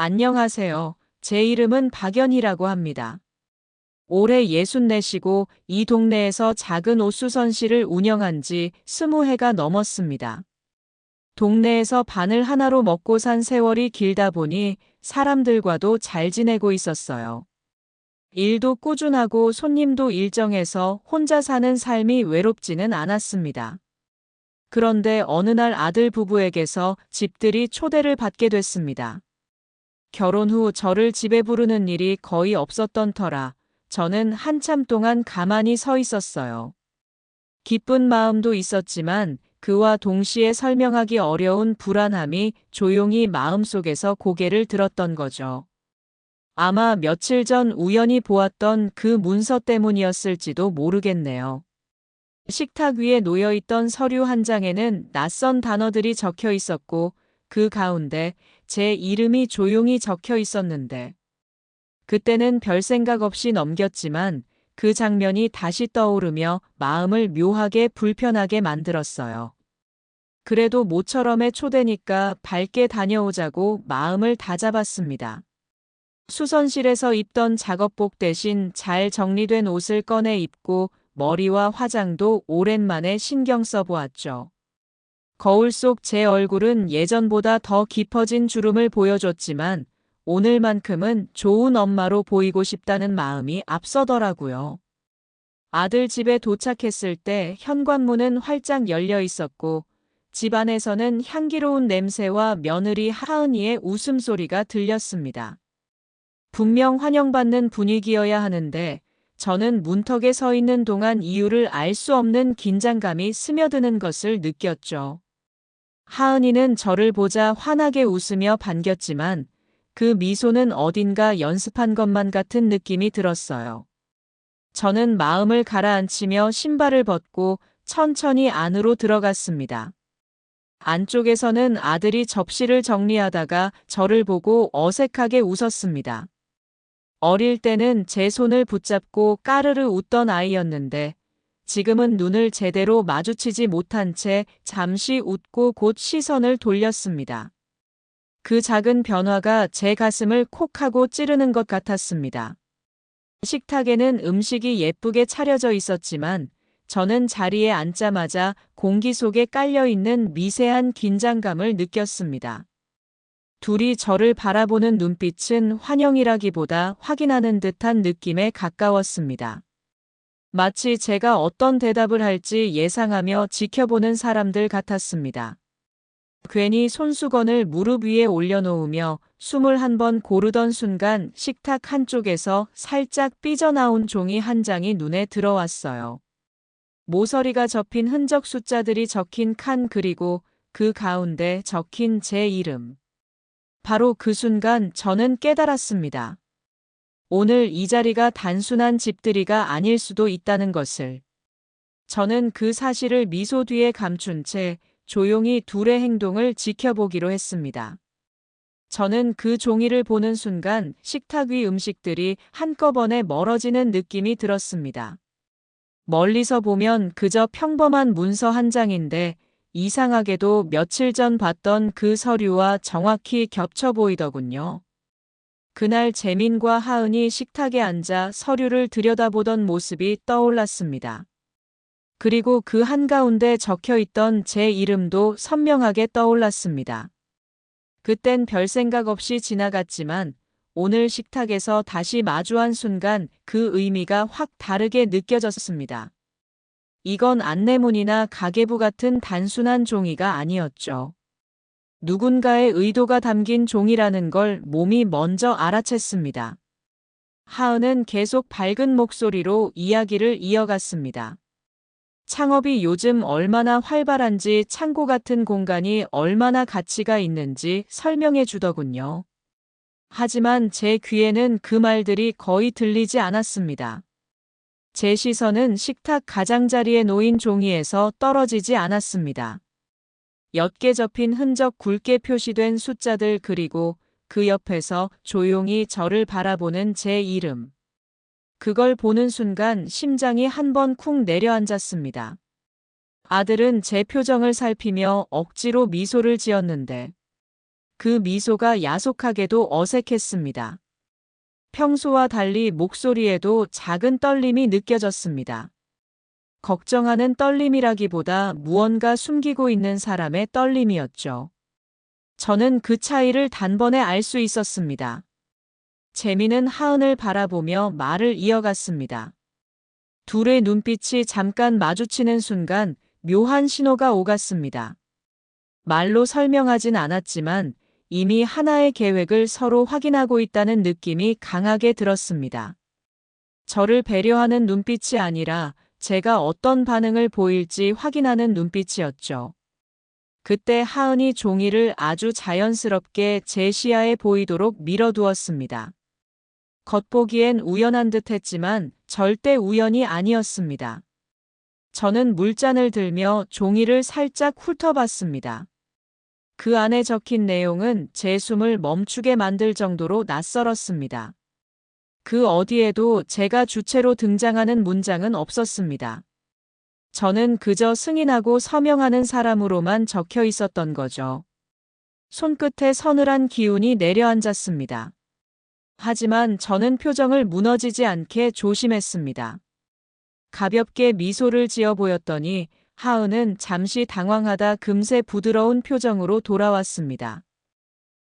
안녕하세요. 제 이름은 박연희라고 합니다. 올해 64시고 이 동네에서 작은 옷수선실을 운영한 지 20해가 넘었습니다. 동네에서 바늘 하나로 먹고 산 세월이 길다 보니 사람들과도 잘 지내고 있었어요. 일도 꾸준하고 손님도 일정해서 혼자 사는 삶이 외롭지는 않았습니다. 그런데 어느 날 아들 부부에게서 집들이 초대를 받게 됐습니다. 결혼 후 저를 집에 부르는 일이 거의 없었던 터라 저는 한참 동안 가만히 서 있었어요. 기쁜 마음도 있었지만 그와 동시에 설명하기 어려운 불안함이 조용히 마음속에서 고개를 들었던 거죠. 아마 며칠 전 우연히 보았던 그 문서 때문이었을지도 모르겠네요. 식탁 위에 놓여있던 서류 한 장에는 낯선 단어들이 적혀 있었고 그 가운데 제 이름이 조용히 적혀 있었는데 그때는 별 생각 없이 넘겼지만 그 장면이 다시 떠오르며 마음을 묘하게 불편하게 만들었어요. 그래도 모처럼의 초대니까 밝게 다녀오자고 마음을 다잡았습니다. 수선실에서 입던 작업복 대신 잘 정리된 옷을 꺼내 입고 머리와 화장도 오랜만에 신경 써보았죠. 거울 속 제 얼굴은 예전보다 더 깊어진 주름을 보여줬지만 오늘만큼은 좋은 엄마로 보이고 싶다는 마음이 앞서더라고요. 아들 집에 도착했을 때 현관문은 활짝 열려 있었고 집 안에서는 향기로운 냄새와 며느리 하은이의 웃음소리가 들렸습니다. 분명 환영받는 분위기여야 하는데 저는 문턱에 서 있는 동안 이유를 알 수 없는 긴장감이 스며드는 것을 느꼈죠. 하은이는 저를 보자 환하게 웃으며 반겼지만 그 미소는 어딘가 연습한 것만 같은 느낌이 들었어요. 저는 마음을 가라앉히며 신발을 벗고 천천히 안으로 들어갔습니다. 안쪽에서는 아들이 접시를 정리하다가 저를 보고 어색하게 웃었습니다. 어릴 때는 제 손을 붙잡고 까르르 웃던 아이였는데 지금은 눈을 제대로 마주치지 못한 채 잠시 웃고 곧 시선을 돌렸습니다. 그 작은 변화가 제 가슴을 콕 하고 찌르는 것 같았습니다. 식탁에는 음식이 예쁘게 차려져 있었지만 저는 자리에 앉자마자 공기 속에 깔려있는 미세한 긴장감을 느꼈습니다. 둘이 저를 바라보는 눈빛은 환영이라기보다 확인하는 듯한 느낌에 가까웠습니다. 마치 제가 어떤 대답을 할지 예상하며 지켜보는 사람들 같았습니다. 괜히 손수건을 무릎 위에 올려놓으며 숨을 한 번 고르던 순간 식탁 한쪽에서 살짝 삐져나온 종이 한 장이 눈에 들어왔어요. 모서리가 접힌 흔적 숫자들이 적힌 칸 그리고 그 가운데 적힌 제 이름. 바로 그 순간 저는 깨달았습니다. 오늘 이 자리가 단순한 집들이가 아닐 수도 있다는 것을. 저는 그 사실을 미소 뒤에 감춘 채 조용히 둘의 행동을 지켜보기로 했습니다. 저는 그 종이를 보는 순간 식탁 위 음식들이 한꺼번에 멀어지는 느낌이 들었습니다. 멀리서 보면 그저 평범한 문서 한 장인데 이상하게도 며칠 전 봤던 그 서류와 정확히 겹쳐 보이더군요. 그날 재민과 하은이 식탁에 앉아 서류를 들여다보던 모습이 떠올랐습니다. 그리고 그 한가운데 적혀 있던 제 이름도 선명하게 떠올랐습니다. 그땐 별 생각 없이 지나갔지만 오늘 식탁에서 다시 마주한 순간 그 의미가 확 다르게 느껴졌습니다. 이건 안내문이나 가계부 같은 단순한 종이가 아니었죠. 누군가의 의도가 담긴 종이라는 걸 몸이 먼저 알아챘습니다. 하은은 계속 밝은 목소리로 이야기를 이어갔습니다. 창업이 요즘 얼마나 활발한지 창고 같은 공간이 얼마나 가치가 있는지 설명해 주더군요. 하지만 제 귀에는 그 말들이 거의 들리지 않았습니다. 제 시선은 식탁 가장자리에 놓인 종이에서 떨어지지 않았습니다. 옅게 접힌 흔적 굵게 표시된 숫자들 그리고 그 옆에서 조용히 저를 바라보는 제 이름. 그걸 보는 순간 심장이 한 번 쿵 내려앉았습니다. 아들은 제 표정을 살피며 억지로 미소를 지었는데 그 미소가 야속하게도 어색했습니다. 평소와 달리 목소리에도 작은 떨림이 느껴졌습니다. 걱정하는 떨림이라기보다 무언가 숨기고 있는 사람의 떨림이었죠. 저는 그 차이를 단번에 알 수 있었습니다. 재미는 하은을 바라보며 말을 이어갔습니다. 둘의 눈빛이 잠깐 마주치는 순간 묘한 신호가 오갔습니다. 말로 설명하진 않았지만 이미 하나의 계획을 서로 확인하고 있다는 느낌이 강하게 들었습니다. 저를 배려하는 눈빛이 아니라 제가 어떤 반응을 보일지 확인하는 눈빛이었죠. 그때 하은이 종이를 아주 자연스럽게 제 시야에 보이도록 밀어두었습니다. 겉보기엔 우연한 듯 했지만 절대 우연이 아니었습니다. 저는 물잔을 들며 종이를 살짝 훑어봤습니다. 그 안에 적힌 내용은 제 숨을 멈추게 만들 정도로 낯설었습니다. 그 어디에도 제가 주체로 등장하는 문장은 없었습니다. 저는 그저 승인하고 서명하는 사람으로만 적혀 있었던 거죠. 손끝에 서늘한 기운이 내려앉았습니다. 하지만 저는 표정을 무너지지 않게 조심했습니다. 가볍게 미소를 지어 보였더니 하은은 잠시 당황하다 금세 부드러운 표정으로 돌아왔습니다.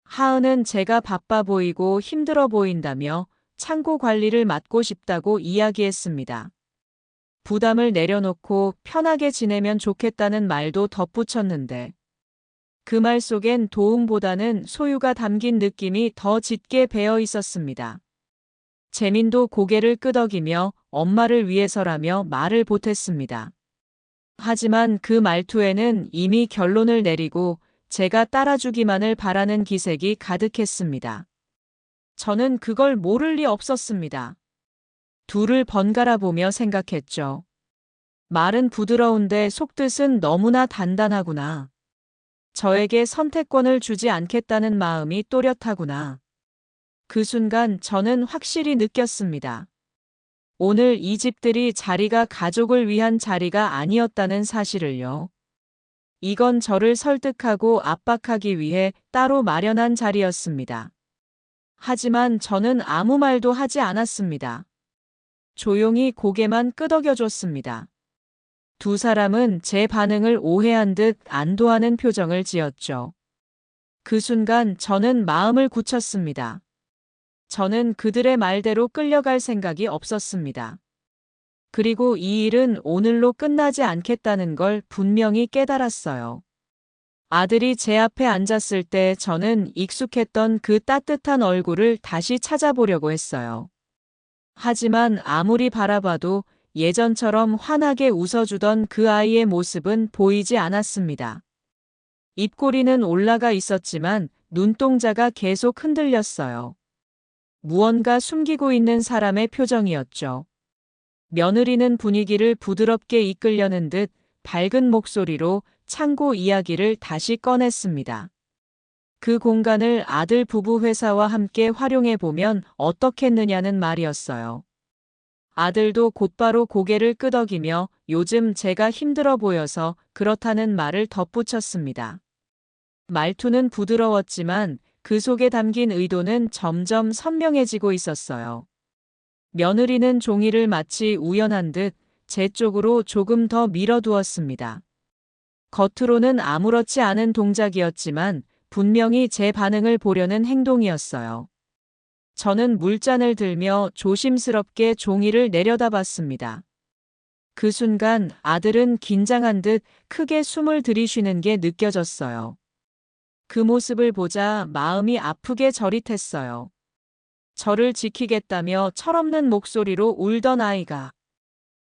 하은은 제가 바빠 보이고 힘들어 보인다며 창고 관리를 맡고 싶다고 이야기했습니다. 부담을 내려놓고 편하게 지내면 좋겠다는 말도 덧붙였는데 그 말 속엔 도움보다는 소유가 담긴 느낌이 더 짙게 배어 있었습니다. 재민도 고개를 끄덕이며 엄마를 위해서라며 말을 보탰습니다. 하지만 그 말투에는 이미 결론을 내리고 제가 따라주기만을 바라는 기색이 가득했습니다. 저는 그걸 모를 리 없었습니다. 둘을 번갈아 보며 생각했죠. 말은 부드러운데 속뜻은 너무나 단단하구나. 저에게 선택권을 주지 않겠다는 마음이 또렷하구나. 그 순간 저는 확실히 느꼈습니다. 오늘 이 집들이 자리가 가족을 위한 자리가 아니었다는 사실을요. 이건 저를 설득하고 압박하기 위해 따로 마련한 자리였습니다. 하지만 저는 아무 말도 하지 않았습니다. 조용히 고개만 끄덕여줬습니다. 두 사람은 제 반응을 오해한 듯 안도하는 표정을 지었죠. 그 순간 저는 마음을 굳혔습니다. 저는 그들의 말대로 끌려갈 생각이 없었습니다. 그리고 이 일은 오늘로 끝나지 않겠다는 걸 분명히 깨달았어요. 아들이 제 앞에 앉았을 때 저는 익숙했던 그 따뜻한 얼굴을 다시 찾아보려고 했어요. 하지만 아무리 바라봐도 예전처럼 환하게 웃어주던 그 아이의 모습은 보이지 않았습니다. 입꼬리는 올라가 있었지만 눈동자가 계속 흔들렸어요. 무언가 숨기고 있는 사람의 표정이었죠. 며느리는 분위기를 부드럽게 이끌려는 듯 밝은 목소리로 창고 이야기를 다시 꺼냈습니다. 그 공간을 아들 부부 회사와 함께 활용해 보면 어떻겠느냐는 말이었어요. 아들도 곧바로 고개를 끄덕이며 요즘 제가 힘들어 보여서 그렇다는 말을 덧붙였습니다. 말투는 부드러웠지만 그 속에 담긴 의도는 점점 선명해지고 있었어요. 며느리는 종이를 마치 우연한 듯 제 쪽으로 조금 더 밀어두었습니다. 겉으로는 아무렇지 않은 동작이었지만 분명히 제 반응을 보려는 행동이었어요. 저는 물잔을 들며 조심스럽게 종이를 내려다봤습니다. 그 순간 아들은 긴장한 듯 크게 숨을 들이쉬는 게 느껴졌어요. 그 모습을 보자 마음이 아프게 저릿했어요. 저를 지키겠다며 철없는 목소리로 울던 아이가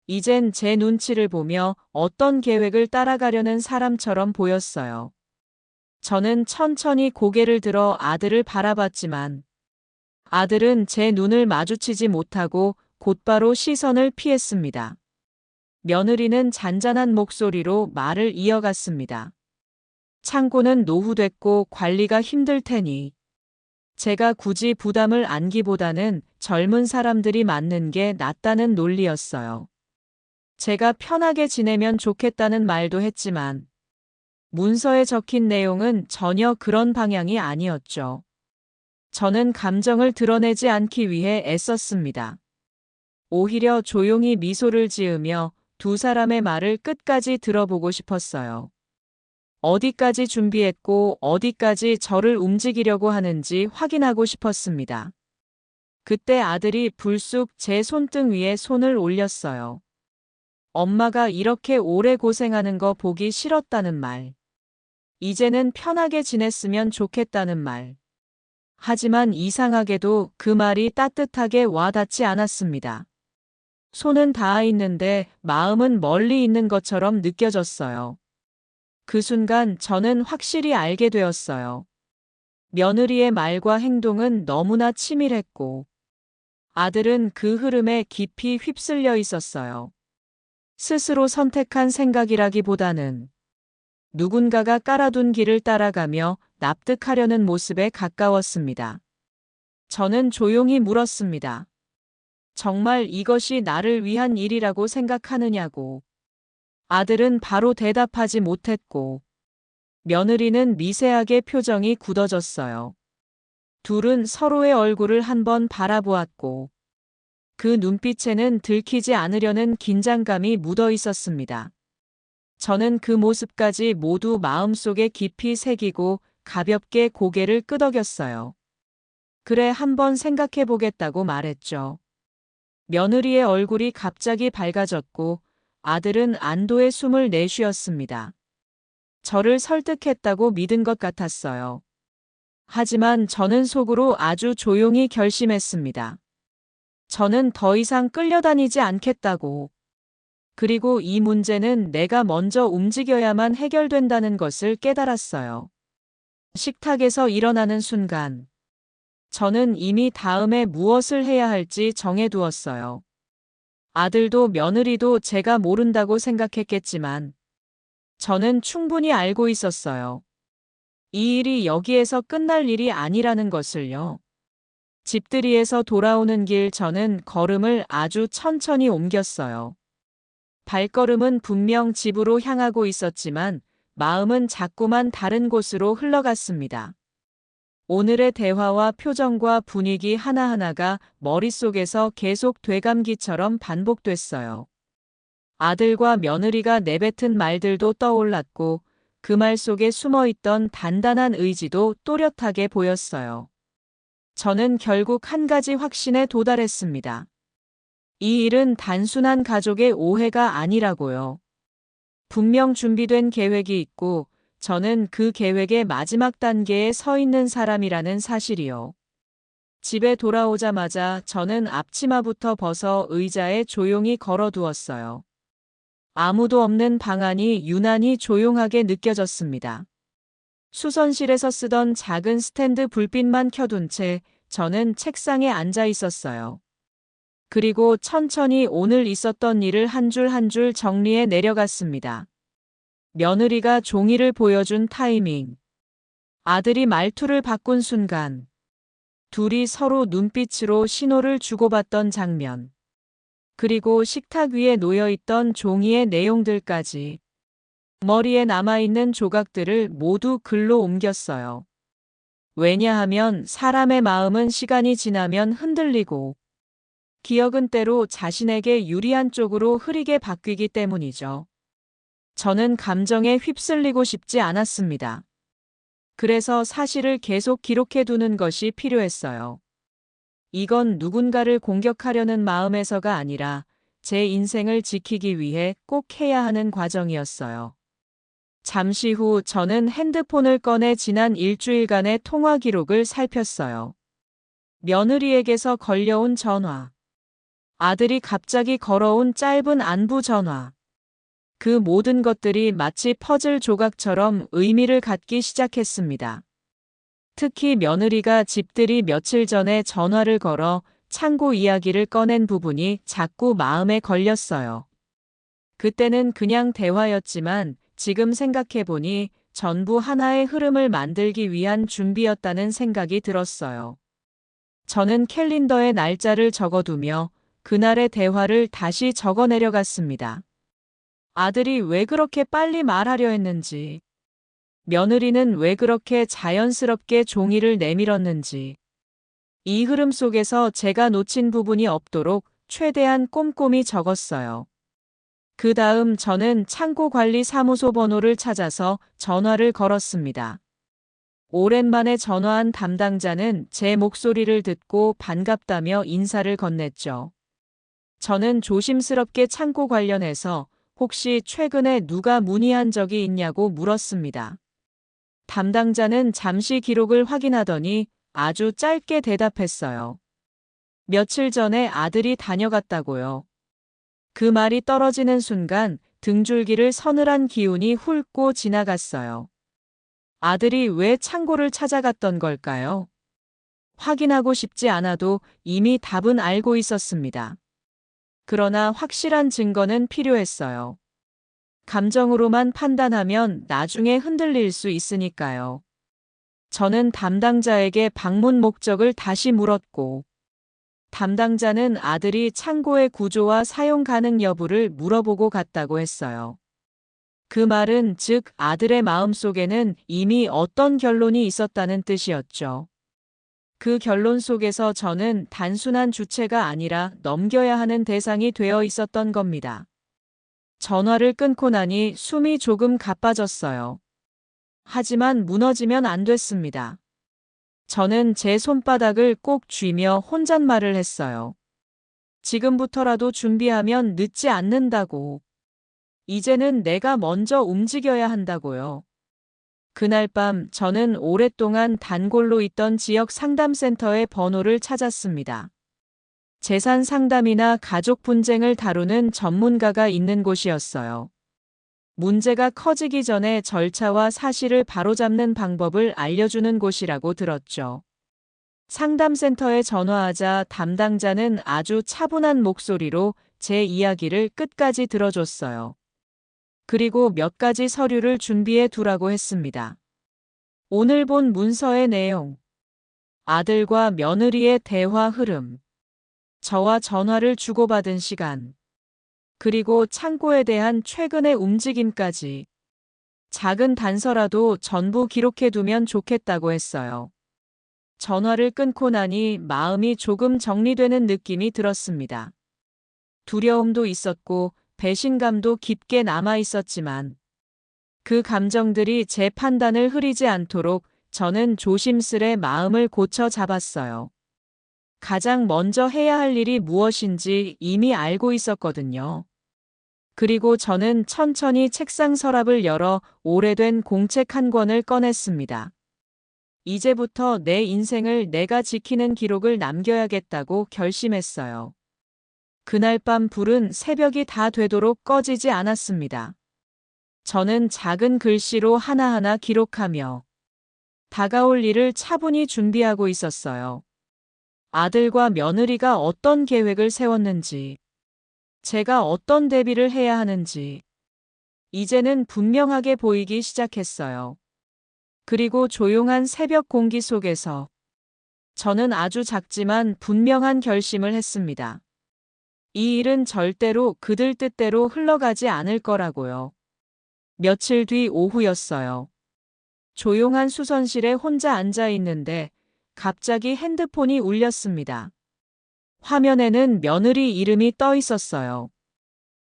이젠 제 눈치를 보며 어떤 계획을 따라가려는 사람처럼 보였어요. 저는 천천히 고개를 들어 아들을 바라봤지만 아들은 제 눈을 마주치지 못하고 곧바로 시선을 피했습니다. 며느리는 잔잔한 목소리로 말을 이어갔습니다. 창고는 노후됐고 관리가 힘들 테니 제가 굳이 부담을 안기보다는 젊은 사람들이 맡는 게 낫다는 논리였어요. 제가 편하게 지내면 좋겠다는 말도 했지만 문서에 적힌 내용은 전혀 그런 방향이 아니었죠. 저는 감정을 드러내지 않기 위해 애썼습니다. 오히려 조용히 미소를 지으며 두 사람의 말을 끝까지 들어보고 싶었어요. 어디까지 준비했고 어디까지 저를 움직이려고 하는지 확인하고 싶었습니다. 그때 아들이 불쑥 제 손등 위에 손을 올렸어요. 엄마가 이렇게 오래 고생하는 거 보기 싫었다는 말. 이제는 편하게 지냈으면 좋겠다는 말. 하지만 이상하게도 그 말이 따뜻하게 와닿지 않았습니다. 손은 닿아 있는데 마음은 멀리 있는 것처럼 느껴졌어요. 그 순간 저는 확실히 알게 되었어요. 며느리의 말과 행동은 너무나 치밀했고, 아들은 그 흐름에 깊이 휩쓸려 있었어요. 스스로 선택한 생각이라기보다는 누군가가 깔아둔 길을 따라가며 납득하려는 모습에 가까웠습니다. 저는 조용히 물었습니다. 정말 이것이 나를 위한 일이라고 생각하느냐고. 아들은 바로 대답하지 못했고, 며느리는 미세하게 표정이 굳어졌어요. 둘은 서로의 얼굴을 한번 바라보았고, 그 눈빛에는 들키지 않으려는 긴장감이 묻어 있었습니다. 저는 그 모습까지 모두 마음속에 깊이 새기고 가볍게 고개를 끄덕였어요. 그래, 한번 생각해 보겠다고 말했죠. 며느리의 얼굴이 갑자기 밝아졌고 아들은 안도의 숨을 내쉬었습니다. 저를 설득했다고 믿은 것 같았어요. 하지만 저는 속으로 아주 조용히 결심했습니다. 저는 더 이상 끌려다니지 않겠다고. 그리고 이 문제는 내가 먼저 움직여야만 해결된다는 것을 깨달았어요. 식탁에서 일어나는 순간, 저는 이미 다음에 무엇을 해야 할지 정해두었어요. 아들도 며느리도 제가 모른다고 생각했겠지만, 저는 충분히 알고 있었어요. 이 일이 여기에서 끝날 일이 아니라는 것을요. 집들이에서 돌아오는 길 저는 걸음을 아주 천천히 옮겼어요. 발걸음은 분명 집으로 향하고 있었지만 마음은 자꾸만 다른 곳으로 흘러갔습니다. 오늘의 대화와 표정과 분위기 하나하나가 머릿속에서 계속 되감기처럼 반복됐어요. 아들과 며느리가 내뱉은 말들도 떠올랐고 그 말 속에 숨어있던 단단한 의지도 또렷하게 보였어요. 저는 결국 한 가지 확신에 도달했습니다. 이 일은 단순한 가족의 오해가 아니라고요. 분명 준비된 계획이 있고 저는 그 계획의 마지막 단계에 서 있는 사람이라는 사실이요. 집에 돌아오자마자 저는 앞치마부터 벗어 의자에 조용히 걸어두었어요. 아무도 없는 방 안이 유난히 조용하게 느껴졌습니다. 수선실에서 쓰던 작은 스탠드 불빛만 켜둔 채 저는 책상에 앉아 있었어요. 그리고 천천히 오늘 있었던 일을 한 줄 한 줄 정리해 내려갔습니다. 며느리가 종이를 보여준 타이밍. 아들이 말투를 바꾼 순간. 둘이 서로 눈빛으로 신호를 주고받던 장면. 그리고 식탁 위에 놓여있던 종이의 내용들까지. 머리에 남아있는 조각들을 모두 글로 옮겼어요. 왜냐하면 사람의 마음은 시간이 지나면 흔들리고 기억은 때로 자신에게 유리한 쪽으로 흐리게 바뀌기 때문이죠. 저는 감정에 휩쓸리고 싶지 않았습니다. 그래서 사실을 계속 기록해 두는 것이 필요했어요. 이건 누군가를 공격하려는 마음에서가 아니라 제 인생을 지키기 위해 꼭 해야 하는 과정이었어요. 잠시 후 저는 핸드폰을 꺼내 지난 일주일간의 통화 기록을 살폈어요. 며느리에게서 걸려온 전화. 아들이 갑자기 걸어온 짧은 안부 전화. 그 모든 것들이 마치 퍼즐 조각처럼 의미를 갖기 시작했습니다. 특히 며느리가 집들이 며칠 전에 전화를 걸어 창고 이야기를 꺼낸 부분이 자꾸 마음에 걸렸어요. 그때는 그냥 대화였지만 지금 생각해보니 전부 하나의 흐름을 만들기 위한 준비였다는 생각이 들었어요. 저는 캘린더에 날짜를 적어두며 그날의 대화를 다시 적어 내려갔습니다. 아들이 왜 그렇게 빨리 말하려 했는지, 며느리는 왜 그렇게 자연스럽게 종이를 내밀었는지, 이 흐름 속에서 제가 놓친 부분이 없도록 최대한 꼼꼼히 적었어요. 그 다음 저는 창고관리사무소 번호를 찾아서 전화를 걸었습니다. 오랜만에 전화한 담당자는 제 목소리를 듣고 반갑다며 인사를 건넸죠. 저는 조심스럽게 창고 관련해서 혹시 최근에 누가 문의한 적이 있냐고 물었습니다. 담당자는 잠시 기록을 확인하더니 아주 짧게 대답했어요. 며칠 전에 아들이 다녀갔다고요. 그 말이 떨어지는 순간 등줄기를 서늘한 기운이 훑고 지나갔어요. 아들이 왜 창고를 찾아갔던 걸까요? 확인하고 싶지 않아도 이미 답은 알고 있었습니다. 그러나 확실한 증거는 필요했어요. 감정으로만 판단하면 나중에 흔들릴 수 있으니까요. 저는 담당자에게 방문 목적을 다시 물었고, 담당자는 아들이 창고의 구조와 사용 가능 여부를 물어보고 갔다고 했어요. 그 말은 즉 아들의 마음속에는 이미 어떤 결론이 있었다는 뜻이었죠. 그 결론 속에서 저는 단순한 주체가 아니라 넘겨야 하는 대상이 되어 있었던 겁니다. 전화를 끊고 나니 숨이 조금 가빠졌어요. 하지만 무너지면 안 됐습니다. 저는 제 손바닥을 꼭 쥐며 혼잣말을 했어요. 지금부터라도 준비하면 늦지 않는다고. 이제는 내가 먼저 움직여야 한다고요. 그날 밤 저는 오랫동안 단골로 있던 지역 상담센터의 번호를 찾았습니다. 재산 상담이나 가족 분쟁을 다루는 전문가가 있는 곳이었어요. 문제가 커지기 전에 절차와 사실을 바로잡는 방법을 알려주는 곳이라고 들었죠. 상담센터에 전화하자 담당자는 아주 차분한 목소리로 제 이야기를 끝까지 들어줬어요. 그리고 몇 가지 서류를 준비해 두라고 했습니다. 오늘 본 문서의 내용, 아들과 며느리의 대화 흐름, 저와 전화를 주고받은 시간, 그리고 창고에 대한 최근의 움직임까지 작은 단서라도 전부 기록해 두면 좋겠다고 했어요. 전화를 끊고 나니 마음이 조금 정리되는 느낌이 들었습니다. 두려움도 있었고 배신감도 깊게 남아 있었지만 그 감정들이 제 판단을 흐리지 않도록 저는 조심스레 마음을 고쳐 잡았어요. 가장 먼저 해야 할 일이 무엇인지 이미 알고 있었거든요. 그리고 저는 천천히 책상 서랍을 열어 오래된 공책 한 권을 꺼냈습니다. 이제부터 내 인생을 내가 지키는 기록을 남겨야겠다고 결심했어요. 그날 밤 불은 새벽이 다 되도록 꺼지지 않았습니다. 저는 작은 글씨로 하나하나 기록하며 다가올 일을 차분히 준비하고 있었어요. 아들과 며느리가 어떤 계획을 세웠는지, 제가 어떤 대비를 해야 하는지, 이제는 분명하게 보이기 시작했어요. 그리고 조용한 새벽 공기 속에서 저는 아주 작지만 분명한 결심을 했습니다. 이 일은 절대로 그들 뜻대로 흘러가지 않을 거라고요. 며칠 뒤 오후였어요. 조용한 수선실에 혼자 앉아 있는데 갑자기 핸드폰이 울렸습니다. 화면에는 며느리 이름이 떠 있었어요.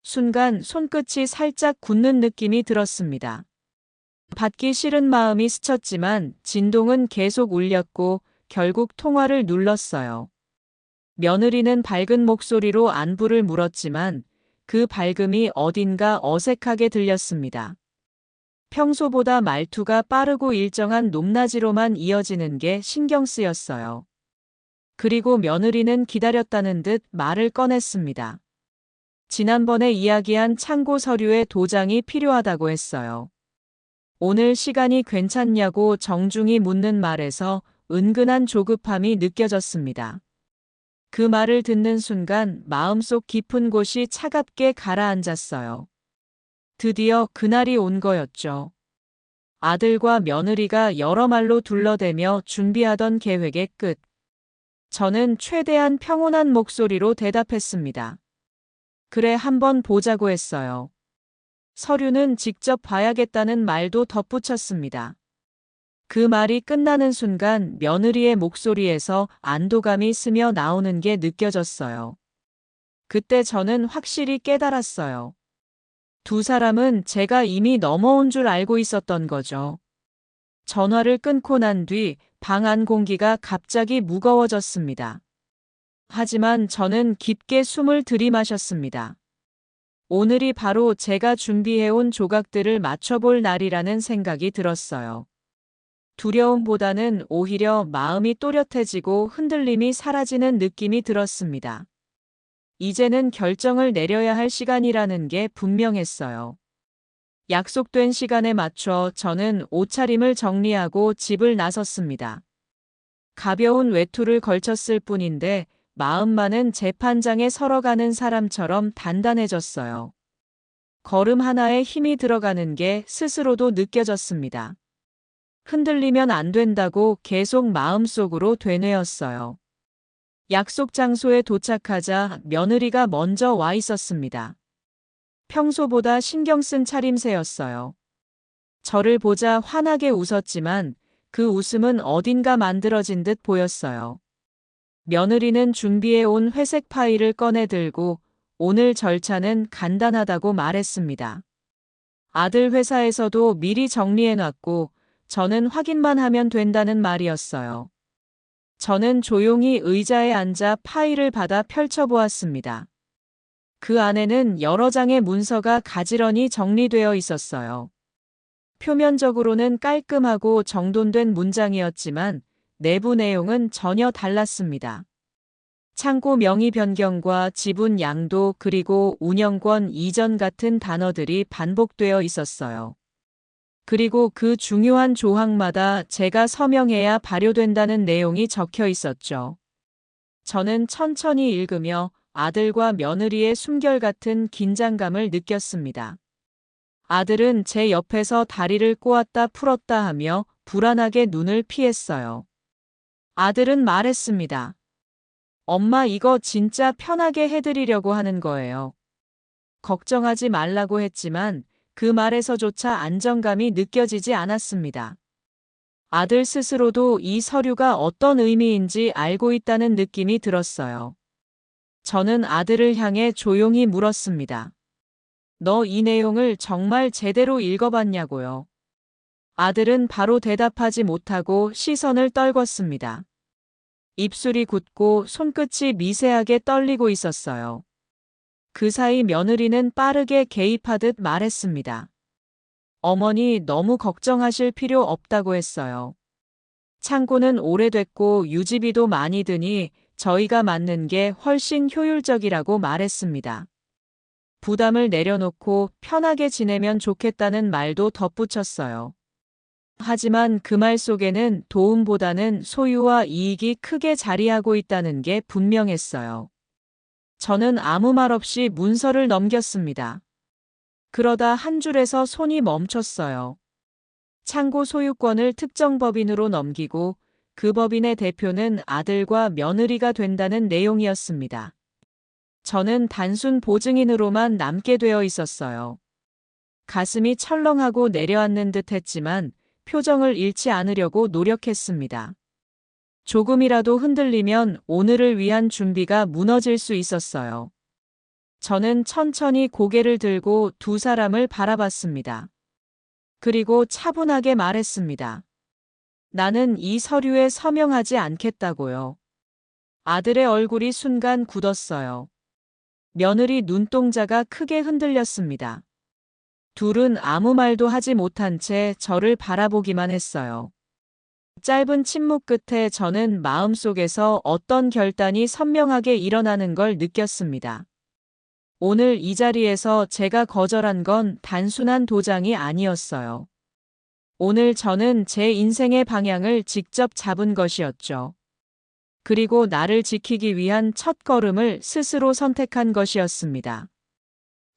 순간 손끝이 살짝 굳는 느낌이 들었습니다. 받기 싫은 마음이 스쳤지만 진동은 계속 울렸고 결국 통화를 눌렀어요. 며느리는 밝은 목소리로 안부를 물었지만 그 밝음이 어딘가 어색하게 들렸습니다. 평소보다 말투가 빠르고 일정한 높낮이로만 이어지는 게 신경 쓰였어요. 그리고 며느리는 기다렸다는 듯 말을 꺼냈습니다. 지난번에 이야기한 창고 서류에 도장이 필요하다고 했어요. 오늘 시간이 괜찮냐고 정중히 묻는 말에서 은근한 조급함이 느껴졌습니다. 그 말을 듣는 순간 마음속 깊은 곳이 차갑게 가라앉았어요. 드디어 그날이 온 거였죠. 아들과 며느리가 여러 말로 둘러대며 준비하던 계획의 끝. 저는 최대한 평온한 목소리로 대답했습니다. 그래, 한번 보자고 했어요. 서류는 직접 봐야겠다는 말도 덧붙였습니다. 그 말이 끝나는 순간 며느리의 목소리에서 안도감이 스며 나오는 게 느껴졌어요. 그때 저는 확실히 깨달았어요. 두 사람은 제가 이미 넘어온 줄 알고 있었던 거죠. 전화를 끊고 난 뒤 방 안 공기가 갑자기 무거워졌습니다. 하지만 저는 깊게 숨을 들이마셨습니다. 오늘이 바로 제가 준비해온 조각들을 맞춰볼 날이라는 생각이 들었어요. 두려움보다는 오히려 마음이 또렷해지고 흔들림이 사라지는 느낌이 들었습니다. 이제는 결정을 내려야 할 시간이라는 게 분명했어요. 약속된 시간에 맞춰 저는 옷차림을 정리하고 집을 나섰습니다. 가벼운 외투를 걸쳤을 뿐인데 마음만은 재판장에 서러가는 사람처럼 단단해졌어요. 걸음 하나에 힘이 들어가는 게 스스로도 느껴졌습니다. 흔들리면 안 된다고 계속 마음속으로 되뇌었어요. 약속 장소에 도착하자 며느리가 먼저 와 있었습니다. 평소보다 신경 쓴 차림새였어요. 저를 보자 환하게 웃었지만 그 웃음은 어딘가 만들어진 듯 보였어요. 며느리는 준비해온 회색 파일을 꺼내 들고 오늘 절차는 간단하다고 말했습니다. 아들 회사에서도 미리 정리해놨고 저는 확인만 하면 된다는 말이었어요. 저는 조용히 의자에 앉아 파일을 받아 펼쳐보았습니다. 그 안에는 여러 장의 문서가 가지런히 정리되어 있었어요. 표면적으로는 깔끔하고 정돈된 문장이었지만 내부 내용은 전혀 달랐습니다. 창고 명의 변경과 지분 양도 그리고 운영권 이전 같은 단어들이 반복되어 있었어요. 그리고 그 중요한 조항마다 제가 서명해야 발효된다는 내용이 적혀 있었죠. 저는 천천히 읽으며 아들과 며느리의 숨결 같은 긴장감을 느꼈습니다. 아들은 제 옆에서 다리를 꼬았다 풀었다 하며 불안하게 눈을 피했어요. 아들은 말했습니다. 엄마 이거 진짜 편하게 해드리려고 하는 거예요. 걱정하지 말라고 했지만 그 말에서조차 안정감이 느껴지지 않았습니다. 아들 스스로도 이 서류가 어떤 의미인지 알고 있다는 느낌이 들었어요. 저는 아들을 향해 조용히 물었습니다. 너 이 내용을 정말 제대로 읽어봤냐고요. 아들은 바로 대답하지 못하고 시선을 떨궜습니다. 입술이 굳고 손끝이 미세하게 떨리고 있었어요. 그 사이 며느리는 빠르게 개입하듯 말했습니다. 어머니 너무 걱정하실 필요 없다고 했어요. 창고는 오래됐고 유지비도 많이 드니 저희가 맡는 게 훨씬 효율적이라고 말했습니다. 부담을 내려놓고 편하게 지내면 좋겠다는 말도 덧붙였어요. 하지만 그 말 속에는 도움보다는 소유와 이익이 크게 자리하고 있다는 게 분명했어요. 저는 아무 말 없이 문서를 넘겼습니다. 그러다 한 줄에서 손이 멈췄어요. 창고 소유권을 특정 법인으로 넘기고 그 법인의 대표는 아들과 며느리가 된다는 내용이었습니다. 저는 단순 보증인으로만 남게 되어 있었어요. 가슴이 철렁하고 내려앉는 듯 했지만 표정을 잃지 않으려고 노력했습니다. 조금이라도 흔들리면 오늘을 위한 준비가 무너질 수 있었어요. 저는 천천히 고개를 들고 두 사람을 바라봤습니다. 그리고 차분하게 말했습니다. 나는 이 서류에 서명하지 않겠다고요. 아들의 얼굴이 순간 굳었어요. 며느리 눈동자가 크게 흔들렸습니다. 둘은 아무 말도 하지 못한 채 저를 바라보기만 했어요. 짧은 침묵 끝에 저는 마음속에서 어떤 결단이 선명하게 일어나는 걸 느꼈습니다. 오늘 이 자리에서 제가 거절한 건 단순한 도장이 아니었어요. 오늘 저는 제 인생의 방향을 직접 잡은 것이었죠. 그리고 나를 지키기 위한 첫 걸음을 스스로 선택한 것이었습니다.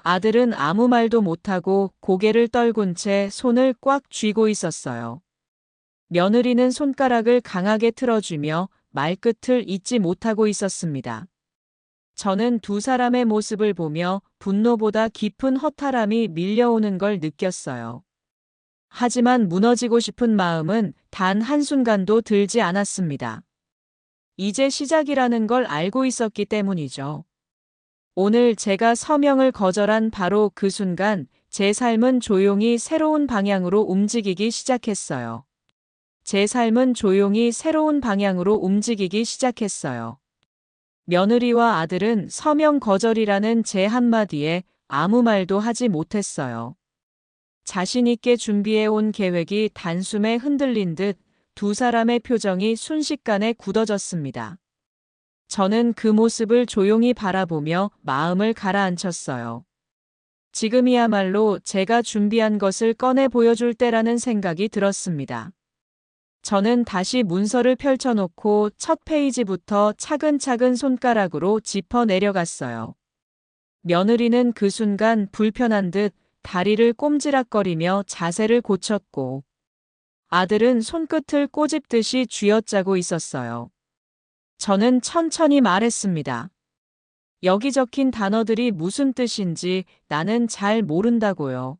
아들은 아무 말도 못하고 고개를 떨군 채 손을 꽉 쥐고 있었어요. 며느리는 손가락을 강하게 틀어주며 말끝을 잊지 못하고 있었습니다. 저는 두 사람의 모습을 보며 분노보다 깊은 허탈함이 밀려오는 걸 느꼈어요. 하지만 무너지고 싶은 마음은 단 한순간도 들지 않았습니다. 이제 시작이라는 걸 알고 있었기 때문이죠. 오늘 제가 서명을 거절한 바로 그 순간 제 삶은 조용히 새로운 방향으로 움직이기 시작했어요. 제 삶은 조용히 새로운 방향으로 움직이기 시작했어요. 며느리와 아들은 서명 거절이라는 제 한마디에 아무 말도 하지 못했어요. 자신 있게 준비해온 계획이 단숨에 흔들린 듯 두 사람의 표정이 순식간에 굳어졌습니다. 저는 그 모습을 조용히 바라보며 마음을 가라앉혔어요. 지금이야말로 제가 준비한 것을 꺼내 보여줄 때라는 생각이 들었습니다. 저는 다시 문서를 펼쳐놓고 첫 페이지부터 차근차근 손가락으로 짚어 내려갔어요. 며느리는 그 순간 불편한 듯 다리를 꼼지락거리며 자세를 고쳤고, 아들은 손끝을 꼬집듯이 쥐어짜고 있었어요. 저는 천천히 말했습니다. 여기 적힌 단어들이 무슨 뜻인지 나는 잘 모른다고요.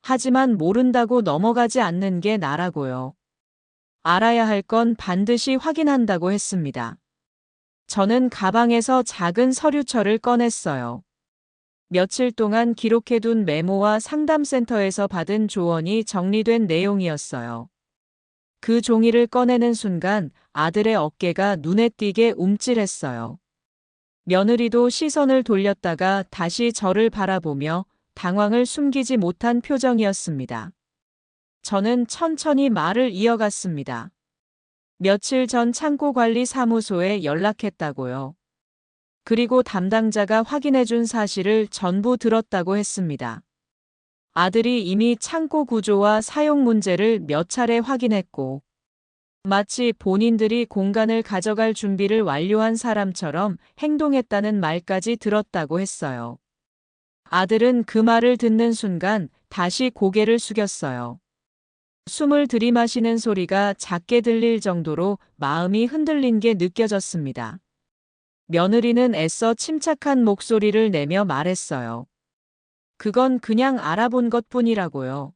하지만 모른다고 넘어가지 않는 게 나라고요. 알아야 할 건 반드시 확인한다고 했습니다. 저는 가방에서 작은 서류철을 꺼냈어요. 며칠 동안 기록해둔 메모와 상담센터에서 받은 조언이 정리된 내용이었어요. 그 종이를 꺼내는 순간 아들의 어깨가 눈에 띄게 움찔했어요. 며느리도 시선을 돌렸다가 다시 저를 바라보며 당황을 숨기지 못한 표정이었습니다. 저는 천천히 말을 이어갔습니다. 며칠 전 창고관리사무소에 연락했다고요. 그리고 담당자가 확인해준 사실을 전부 들었다고 했습니다. 아들이 이미 창고 구조와 사용 문제를 몇 차례 확인했고, 마치 본인들이 공간을 가져갈 준비를 완료한 사람처럼 행동했다는 말까지 들었다고 했어요. 아들은 그 말을 듣는 순간 다시 고개를 숙였어요. 숨을 들이마시는 소리가 작게 들릴 정도로 마음이 흔들린 게 느껴졌습니다. 며느리는 애써 침착한 목소리를 내며 말했어요. 그건 그냥 알아본 것뿐이라고요.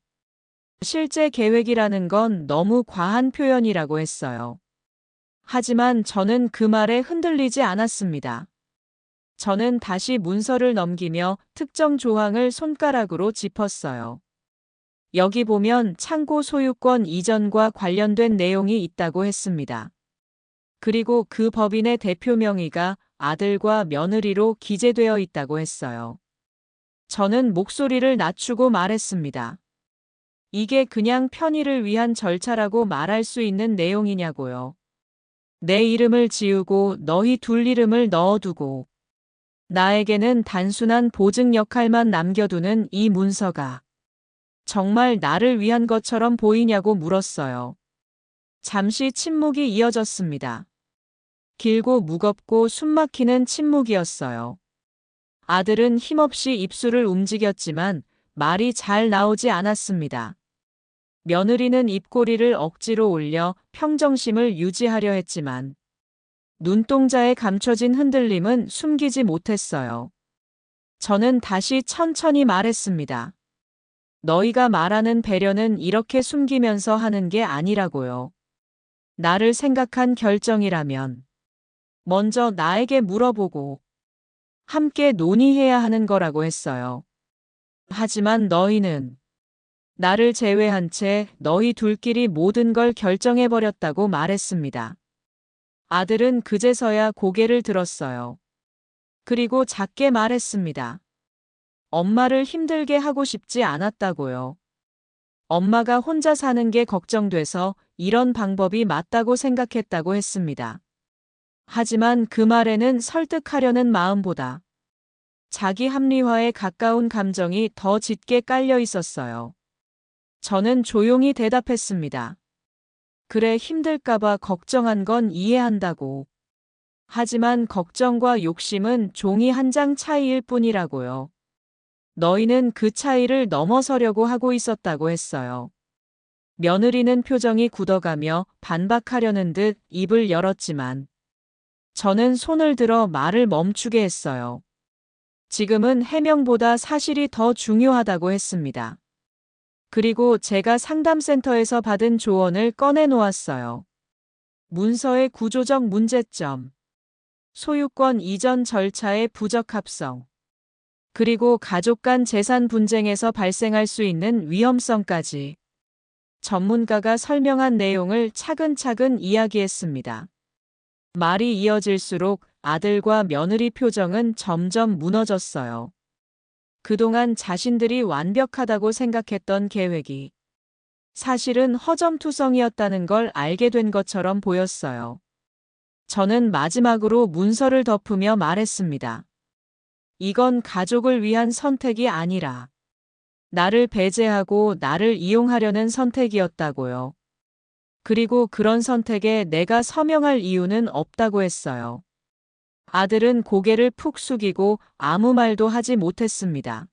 실제 계획이라는 건 너무 과한 표현이라고 했어요. 하지만 저는 그 말에 흔들리지 않았습니다. 저는 다시 문서를 넘기며 특정 조항을 손가락으로 짚었어요. 여기 보면 창고 소유권 이전과 관련된 내용이 있다고 했습니다. 그리고 그 법인의 대표 명의가 아들과 며느리로 기재되어 있다고 했어요. 저는 목소리를 낮추고 말했습니다. 이게 그냥 편의를 위한 절차라고 말할 수 있는 내용이냐고요. 내 이름을 지우고 너희 둘 이름을 넣어두고 나에게는 단순한 보증 역할만 남겨두는 이 문서가 정말 나를 위한 것처럼 보이냐고 물었어요. 잠시 침묵이 이어졌습니다. 길고 무겁고 숨막히는 침묵이었어요. 아들은 힘없이 입술을 움직였지만 말이 잘 나오지 않았습니다. 며느리는 입꼬리를 억지로 올려 평정심을 유지하려 했지만 눈동자에 감춰진 흔들림은 숨기지 못했어요. 저는 다시 천천히 말했습니다. 너희가 말하는 배려는 이렇게 숨기면서 하는 게 아니라고요. 나를 생각한 결정이라면 먼저 나에게 물어보고 함께 논의해야 하는 거라고 했어요. 하지만 너희는 나를 제외한 채 너희 둘끼리 모든 걸 결정해버렸다고 말했습니다. 아들은 그제서야 고개를 들었어요. 그리고 작게 말했습니다. 엄마를 힘들게 하고 싶지 않았다고요. 엄마가 혼자 사는 게 걱정돼서 이런 방법이 맞다고 생각했다고 했습니다. 하지만 그 말에는 설득하려는 마음보다 자기 합리화에 가까운 감정이 더 짙게 깔려 있었어요. 저는 조용히 대답했습니다. 그래, 힘들까봐 걱정한 건 이해한다고. 하지만 걱정과 욕심은 종이 한 장 차이일 뿐이라고요. 너희는 그 차이를 넘어서려고 하고 있었다고 했어요. 며느리는 표정이 굳어가며 반박하려는 듯 입을 열었지만 저는 손을 들어 말을 멈추게 했어요. 지금은 해명보다 사실이 더 중요하다고 했습니다. 그리고 제가 상담센터에서 받은 조언을 꺼내 놓았어요. 문서의 구조적 문제점, 소유권 이전 절차의 부적합성, 그리고 가족 간 재산 분쟁에서 발생할 수 있는 위험성까지 전문가가 설명한 내용을 차근차근 이야기했습니다. 말이 이어질수록 아들과 며느리 표정은 점점 무너졌어요. 그동안 자신들이 완벽하다고 생각했던 계획이 사실은 허점투성이었다는 걸 알게 된 것처럼 보였어요. 저는 마지막으로 문서를 덮으며 말했습니다. 이건 가족을 위한 선택이 아니라 나를 배제하고 나를 이용하려는 선택이었다고요. 그리고 그런 선택에 내가 서명할 이유는 없다고 했어요. 아들은 고개를 푹 숙이고 아무 말도 하지 못했습니다.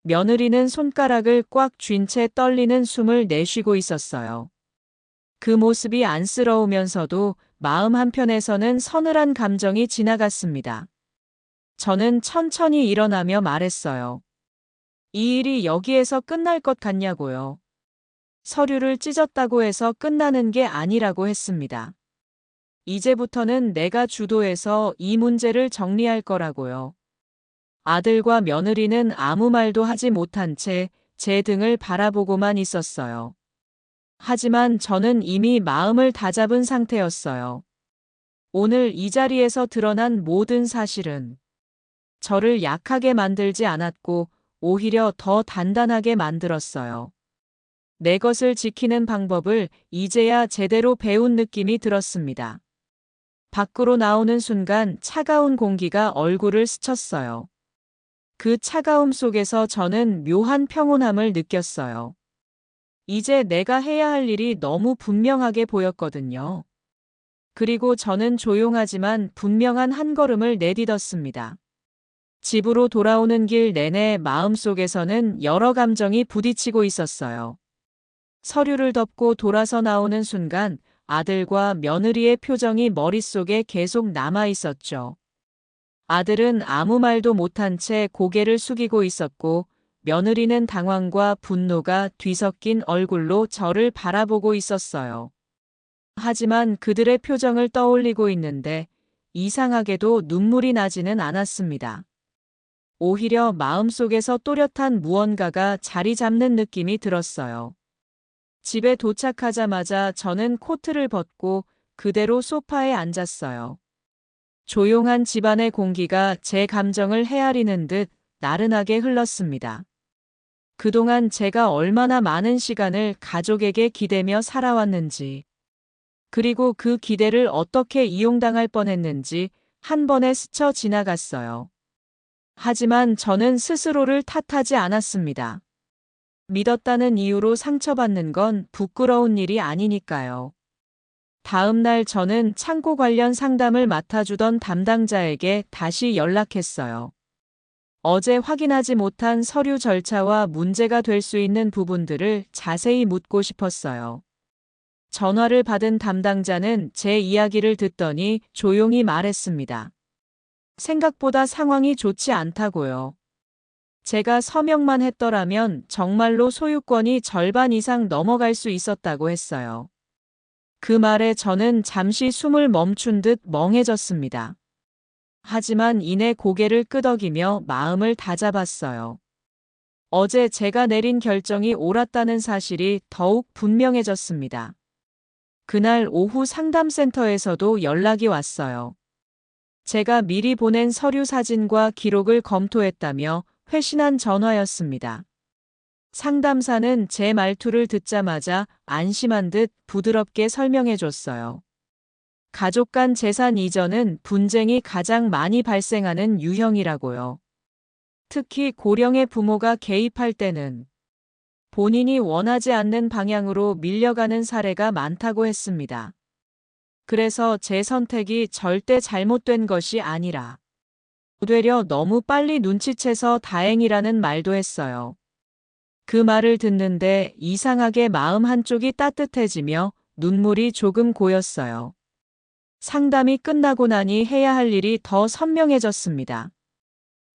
며느리는 손가락을 꽉 쥔 채 떨리는 숨을 내쉬고 있었어요. 그 모습이 안쓰러우면서도 마음 한편에서는 서늘한 감정이 지나갔습니다. 저는 천천히 일어나며 말했어요. 이 일이 여기에서 끝날 것 같냐고요. 서류를 찢었다고 해서 끝나는 게 아니라고 했습니다. 이제부터는 내가 주도해서 이 문제를 정리할 거라고요. 아들과 며느리는 아무 말도 하지 못한 채 제 등을 바라보고만 있었어요. 하지만 저는 이미 마음을 다잡은 상태였어요. 오늘 이 자리에서 드러난 모든 사실은 저를 약하게 만들지 않았고 오히려 더 단단하게 만들었어요. 내 것을 지키는 방법을 이제야 제대로 배운 느낌이 들었습니다. 밖으로 나오는 순간 차가운 공기가 얼굴을 스쳤어요. 그 차가움 속에서 저는 묘한 평온함을 느꼈어요. 이제 내가 해야 할 일이 너무 분명하게 보였거든요. 그리고 저는 조용하지만 분명한 한 걸음을 내딛었습니다. 집으로 돌아오는 길 내내 마음속에서는 여러 감정이 부딪히고 있었어요. 서류를 덮고 돌아서 나오는 순간 아들과 며느리의 표정이 머릿속에 계속 남아 있었죠. 아들은 아무 말도 못한 채 고개를 숙이고 있었고 며느리는 당황과 분노가 뒤섞인 얼굴로 저를 바라보고 있었어요. 하지만 그들의 표정을 떠올리고 있는데 이상하게도 눈물이 나지는 않았습니다. 오히려 마음속에서 또렷한 무언가가 자리 잡는 느낌이 들었어요. 집에 도착하자마자 저는 코트를 벗고 그대로 소파에 앉았어요. 조용한 집안의 공기가 제 감정을 헤아리는 듯 나른하게 흘렀습니다. 그동안 제가 얼마나 많은 시간을 가족에게 기대며 살아왔는지, 그리고 그 기대를 어떻게 이용당할 뻔했는지 한 번에 스쳐 지나갔어요. 하지만 저는 스스로를 탓하지 않았습니다. 믿었다는 이유로 상처받는 건 부끄러운 일이 아니니까요. 다음 날 저는 창고 관련 상담을 맡아주던 담당자에게 다시 연락했어요. 어제 확인하지 못한 서류 절차와 문제가 될 수 있는 부분들을 자세히 묻고 싶었어요. 전화를 받은 담당자는 제 이야기를 듣더니 조용히 말했습니다. 생각보다 상황이 좋지 않다고요. 제가 서명만 했더라면 정말로 소유권이 절반 이상 넘어갈 수 있었다고 했어요. 그 말에 저는 잠시 숨을 멈춘 듯 멍해졌습니다. 하지만 이내 고개를 끄덕이며 마음을 다잡았어요. 어제 제가 내린 결정이 옳았다는 사실이 더욱 분명해졌습니다. 그날 오후 상담센터에서도 연락이 왔어요. 제가 미리 보낸 서류 사진과 기록을 검토했다며 회신한 전화였습니다. 상담사는 제 말투를 듣자마자 안심한 듯 부드럽게 설명해줬어요. 가족 간 재산 이전은 분쟁이 가장 많이 발생하는 유형이라고요. 특히 고령의 부모가 개입할 때는 본인이 원하지 않는 방향으로 밀려가는 사례가 많다고 했습니다. 그래서 제 선택이 절대 잘못된 것이 아니라 되려 너무 빨리 눈치채서 다행이라는 말도 했어요. 그 말을 듣는데 이상하게 마음 한쪽이 따뜻해지며 눈물이 조금 고였어요. 상담이 끝나고 나니 해야 할 일이 더 선명해졌습니다.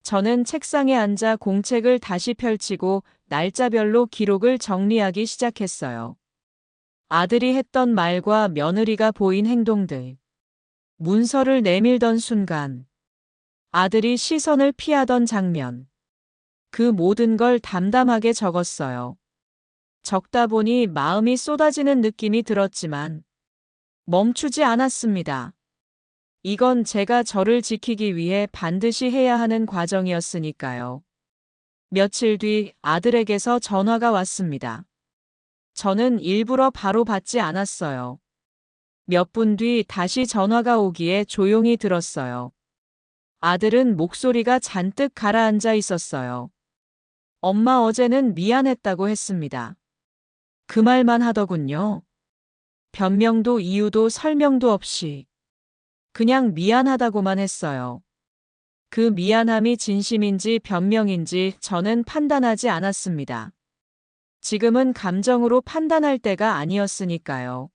저는 책상에 앉아 공책을 다시 펼치고 날짜별로 기록을 정리하기 시작했어요. 아들이 했던 말과 며느리가 보인 행동들, 문서를 내밀던 순간, 아들이 시선을 피하던 장면, 그 모든 걸 담담하게 적었어요. 적다 보니 마음이 쏟아지는 느낌이 들었지만 멈추지 않았습니다. 이건 제가 저를 지키기 위해 반드시 해야 하는 과정이었으니까요. 며칠 뒤 아들에게서 전화가 왔습니다. 저는 일부러 바로 받지 않았어요. 몇 분 뒤 다시 전화가 오기에 조용히 들었어요. 아들은 목소리가 잔뜩 가라앉아 있었어요. 엄마 어제는 미안했다고 했습니다. 그 말만 하더군요. 변명도 이유도 설명도 없이 그냥 미안하다고만 했어요. 그 미안함이 진심인지 변명인지 저는 판단하지 않았습니다. 지금은 감정으로 판단할 때가 아니었으니까요.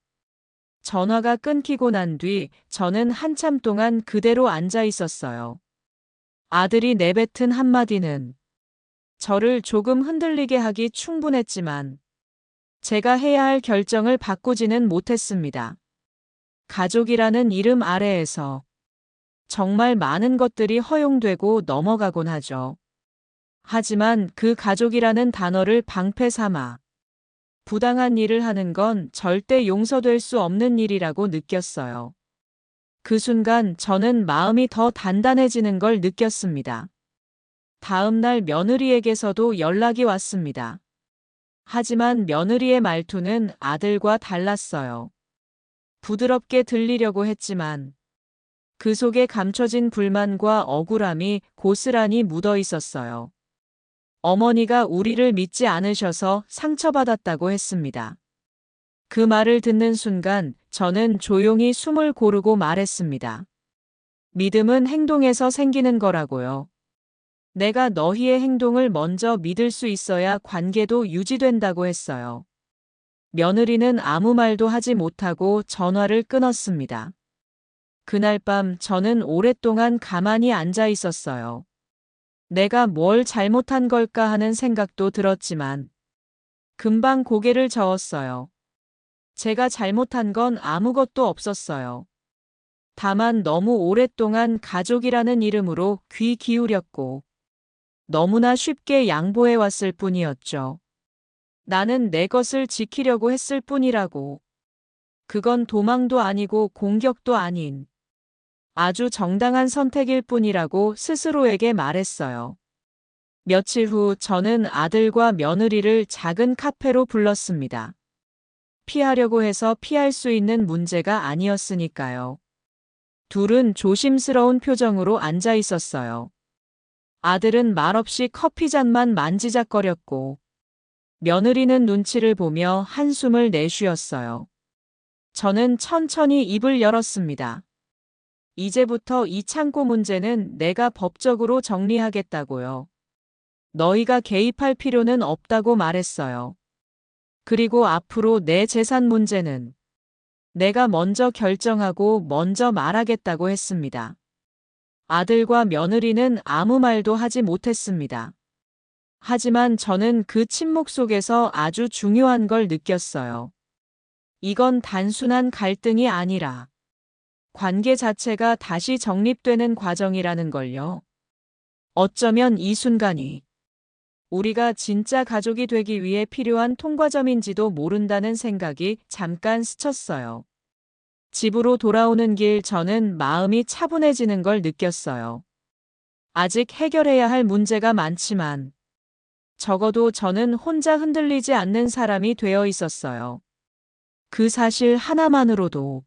전화가 끊기고 난 뒤 저는 한참 동안 그대로 앉아 있었어요. 아들이 내뱉은 한마디는 저를 조금 흔들리게 하기 충분했지만 제가 해야 할 결정을 바꾸지는 못했습니다. 가족이라는 이름 아래에서 정말 많은 것들이 허용되고 넘어가곤 하죠. 하지만 그 가족이라는 단어를 방패 삼아 부당한 일을 하는 건 절대 용서될 수 없는 일이라고 느꼈어요. 그 순간 저는 마음이 더 단단해지는 걸 느꼈습니다. 다음 날 며느리에게서도 연락이 왔습니다. 하지만 며느리의 말투는 아들과 달랐어요. 부드럽게 들리려고 했지만 그 속에 감춰진 불만과 억울함이 고스란히 묻어 있었어요. 어머니가 우리를 믿지 않으셔서 상처받았다고 했습니다. 그 말을 듣는 순간 저는 조용히 숨을 고르고 말했습니다. 믿음은 행동에서 생기는 거라고요. 내가 너희의 행동을 먼저 믿을 수 있어야 관계도 유지된다고 했어요. 며느리는 아무 말도 하지 못하고 전화를 끊었습니다. 그날 밤 저는 오랫동안 가만히 앉아 있었어요. 내가 뭘 잘못한 걸까 하는 생각도 들었지만 금방 고개를 저었어요. 제가 잘못한 건 아무것도 없었어요. 다만 너무 오랫동안 가족이라는 이름으로 귀 기울였고 너무나 쉽게 양보해 왔을 뿐이었죠. 나는 내 것을 지키려고 했을 뿐이라고. 그건 도망도 아니고 공격도 아닌 아주 정당한 선택일 뿐이라고 스스로에게 말했어요. 며칠 후 저는 아들과 며느리를 작은 카페로 불렀습니다. 피하려고 해서 피할 수 있는 문제가 아니었으니까요. 둘은 조심스러운 표정으로 앉아 있었어요. 아들은 말없이 커피잔만 만지작거렸고 며느리는 눈치를 보며 한숨을 내쉬었어요. 저는 천천히 입을 열었습니다. 이제부터 이 창고 문제는 내가 법적으로 정리하겠다고요. 너희가 개입할 필요는 없다고 말했어요. 그리고 앞으로 내 재산 문제는 내가 먼저 결정하고 먼저 말하겠다고 했습니다. 아들과 며느리는 아무 말도 하지 못했습니다. 하지만 저는 그 침묵 속에서 아주 중요한 걸 느꼈어요. 이건 단순한 갈등이 아니라 관계 자체가 다시 정립되는 과정이라는 걸요. 어쩌면 이 순간이 우리가 진짜 가족이 되기 위해 필요한 통과점인지도 모른다는 생각이 잠깐 스쳤어요. 집으로 돌아오는 길 저는 마음이 차분해지는 걸 느꼈어요. 아직 해결해야 할 문제가 많지만 적어도 저는 혼자 흔들리지 않는 사람이 되어 있었어요. 그 사실 하나만으로도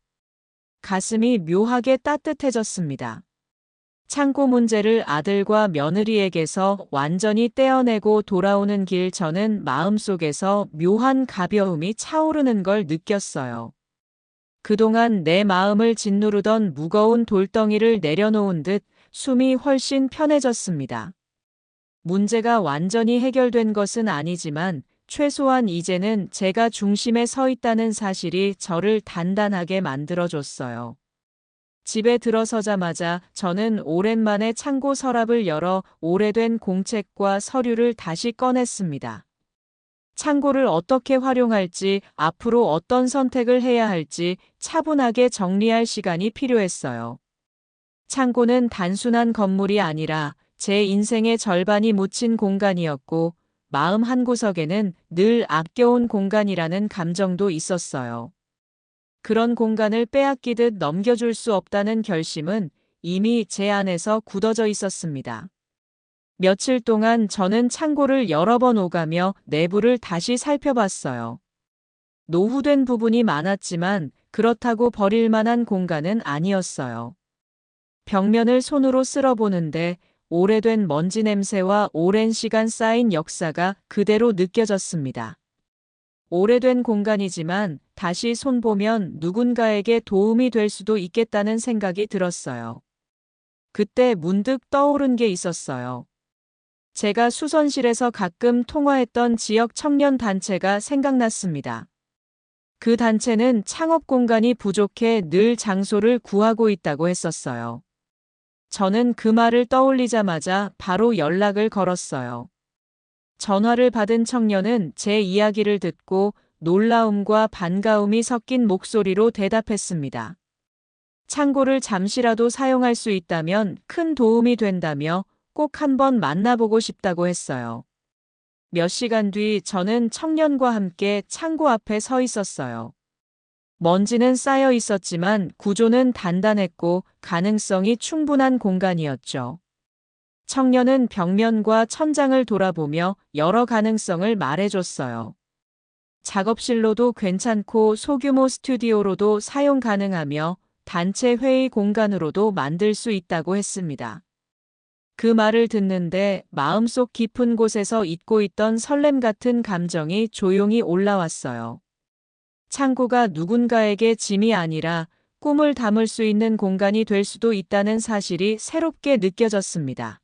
가슴이 묘하게 따뜻해졌습니다. 창고 문제를 아들과 며느리에게서 완전히 떼어내고 돌아오는 길 저는 마음속에서 묘한 가벼움이 차오르는 걸 느꼈어요. 그동안 내 마음을 짓누르던 무거운 돌덩이를 내려놓은 듯 숨이 훨씬 편해졌습니다. 문제가 완전히 해결된 것은 아니지만 최소한 이제는 제가 중심에 서 있다는 사실이 저를 단단하게 만들어줬어요. 집에 들어서자마자 저는 오랜만에 창고 서랍을 열어 오래된 공책과 서류를 다시 꺼냈습니다. 창고를 어떻게 활용할지, 앞으로 어떤 선택을 해야 할지 차분하게 정리할 시간이 필요했어요. 창고는 단순한 건물이 아니라 제 인생의 절반이 묻힌 공간이었고, 마음 한구석에는 늘 아껴온 공간이라는 감정도 있었어요. 그런 공간을 빼앗기듯 넘겨줄 수 없다는 결심은 이미 제 안에서 굳어져 있었습니다. 며칠 동안 저는 창고를 여러 번 오가며 내부를 다시 살펴봤어요. 노후된 부분이 많았지만 그렇다고 버릴 만한 공간은 아니었어요. 벽면을 손으로 쓸어보는데 오래된 먼지 냄새와 오랜 시간 쌓인 역사가 그대로 느껴졌습니다. 오래된 공간이지만 다시 손보면 누군가에게 도움이 될 수도 있겠다는 생각이 들었어요. 그때 문득 떠오른 게 있었어요. 제가 수선실에서 가끔 통화했던 지역 청년 단체가 생각났습니다. 그 단체는 창업 공간이 부족해 늘 장소를 구하고 있다고 했었어요. 저는 그 말을 떠올리자마자 바로 연락을 걸었어요. 전화를 받은 청년은 제 이야기를 듣고 놀라움과 반가움이 섞인 목소리로 대답했습니다. 창고를 잠시라도 사용할 수 있다면 큰 도움이 된다며 꼭 한번 만나보고 싶다고 했어요. 몇 시간 뒤 저는 청년과 함께 창고 앞에 서 있었어요. 먼지는 쌓여 있었지만 구조는 단단했고 가능성이 충분한 공간이었죠. 청년은 벽면과 천장을 돌아보며 여러 가능성을 말해줬어요. 작업실로도 괜찮고 소규모 스튜디오로도 사용 가능하며 단체 회의 공간으로도 만들 수 있다고 했습니다. 그 말을 듣는데 마음속 깊은 곳에서 잊고 있던 설렘 같은 감정이 조용히 올라왔어요. 창고가 누군가에게 짐이 아니라 꿈을 담을 수 있는 공간이 될 수도 있다는 사실이 새롭게 느껴졌습니다.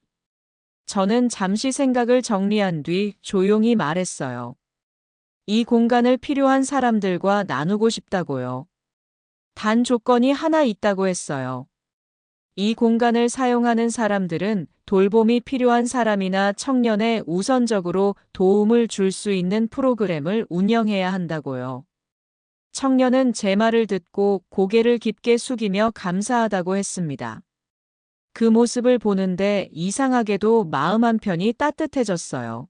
저는 잠시 생각을 정리한 뒤 조용히 말했어요. 이 공간을 필요한 사람들과 나누고 싶다고요. 단 조건이 하나 있다고 했어요. 이 공간을 사용하는 사람들은 돌봄이 필요한 사람이나 청년에 우선적으로 도움을 줄 수 있는 프로그램을 운영해야 한다고요. 청년은 제 말을 듣고 고개를 깊게 숙이며 감사하다고 했습니다. 그 모습을 보는데 이상하게도 마음 한편이 따뜻해졌어요.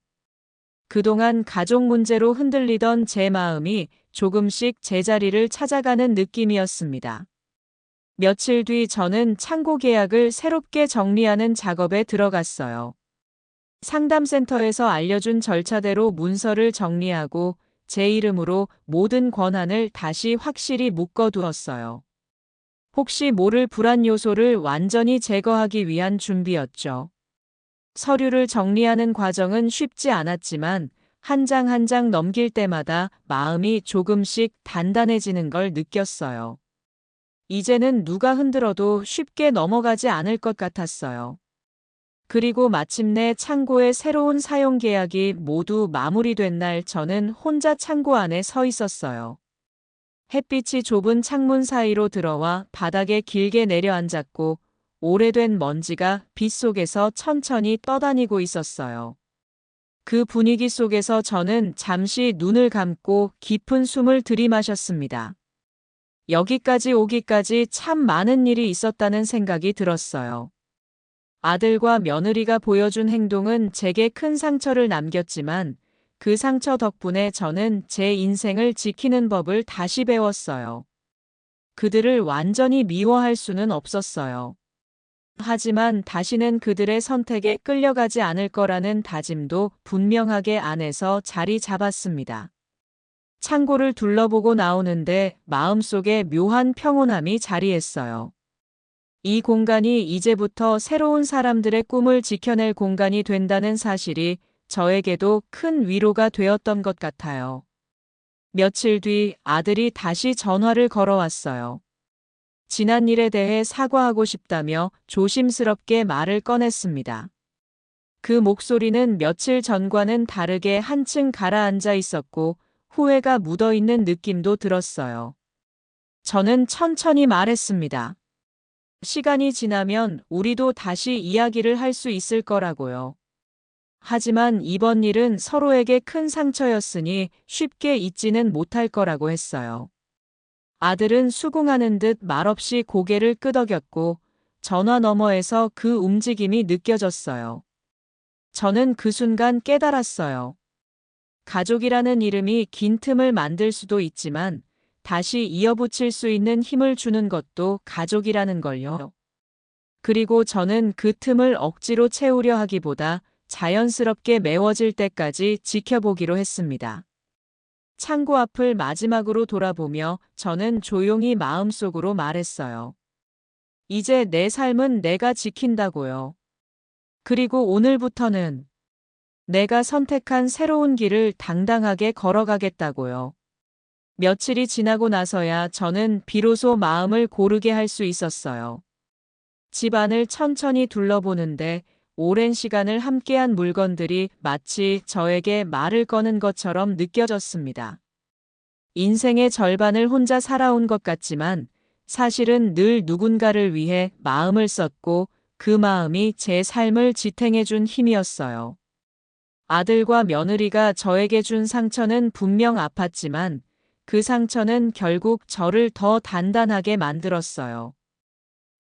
그동안 가족 문제로 흔들리던 제 마음이 조금씩 제자리를 찾아가는 느낌이었습니다. 며칠 뒤 저는 창고 계약을 새롭게 정리하는 작업에 들어갔어요. 상담센터에서 알려준 절차대로 문서를 정리하고 제 이름으로 모든 권한을 다시 확실히 묶어두었어요. 혹시 모를 불안 요소를 완전히 제거하기 위한 준비였죠. 서류를 정리하는 과정은 쉽지 않았지만 한 장 한 장 넘길 때마다 마음이 조금씩 단단해지는 걸 느꼈어요. 이제는 누가 흔들어도 쉽게 넘어가지 않을 것 같았어요. 그리고 마침내 창고의 새로운 사용 계약이 모두 마무리된 날 저는 혼자 창고 안에 서 있었어요. 햇빛이 좁은 창문 사이로 들어와 바닥에 길게 내려앉았고 오래된 먼지가 빛 속에서 천천히 떠다니고 있었어요. 그 분위기 속에서 저는 잠시 눈을 감고 깊은 숨을 들이마셨습니다. 여기까지 오기까지 참 많은 일이 있었다는 생각이 들었어요. 아들과 며느리가 보여준 행동은 제게 큰 상처를 남겼지만 그 상처 덕분에 저는 제 인생을 지키는 법을 다시 배웠어요. 그들을 완전히 미워할 수는 없었어요. 하지만 다시는 그들의 선택에 끌려가지 않을 거라는 다짐도 분명하게 안에서 자리 잡았습니다. 창고를 둘러보고 나오는데 마음속에 묘한 평온함이 자리했어요. 이 공간이 이제부터 새로운 사람들의 꿈을 지켜낼 공간이 된다는 사실이 저에게도 큰 위로가 되었던 것 같아요. 며칠 뒤 아들이 다시 전화를 걸어왔어요. 지난 일에 대해 사과하고 싶다며 조심스럽게 말을 꺼냈습니다. 그 목소리는 며칠 전과는 다르게 한층 가라앉아 있었고 후회가 묻어있는 느낌도 들었어요. 저는 천천히 말했습니다. 시간이 지나면 우리도 다시 이야기를 할 수 있을 거라고요. 하지만 이번 일은 서로에게 큰 상처였으니 쉽게 잊지는 못할 거라고 했어요. 아들은 수긍하는 듯 말없이 고개를 끄덕였고 전화 너머에서 그 움직임이 느껴졌어요. 저는 그 순간 깨달았어요. 가족이라는 이름이 긴 틈을 만들 수도 있지만 다시 이어붙일 수 있는 힘을 주는 것도 가족이라는 걸요. 그리고 저는 그 틈을 억지로 채우려 하기보다 자연스럽게 메워질 때까지 지켜보기로 했습니다. 창고 앞을 마지막으로 돌아보며 저는 조용히 마음속으로 말했어요. 이제 내 삶은 내가 지킨다고요. 그리고 오늘부터는 내가 선택한 새로운 길을 당당하게 걸어가겠다고요. 며칠이 지나고 나서야 저는 비로소 마음을 고르게 할 수 있었어요. 집안을 천천히 둘러보는데 오랜 시간을 함께한 물건들이 마치 저에게 말을 거는 것처럼 느껴졌습니다. 인생의 절반을 혼자 살아온 것 같지만 사실은 늘 누군가를 위해 마음을 썼고 그 마음이 제 삶을 지탱해준 힘이었어요. 아들과 며느리가 저에게 준 상처는 분명 아팠지만 그 상처는 결국 저를 더 단단하게 만들었어요.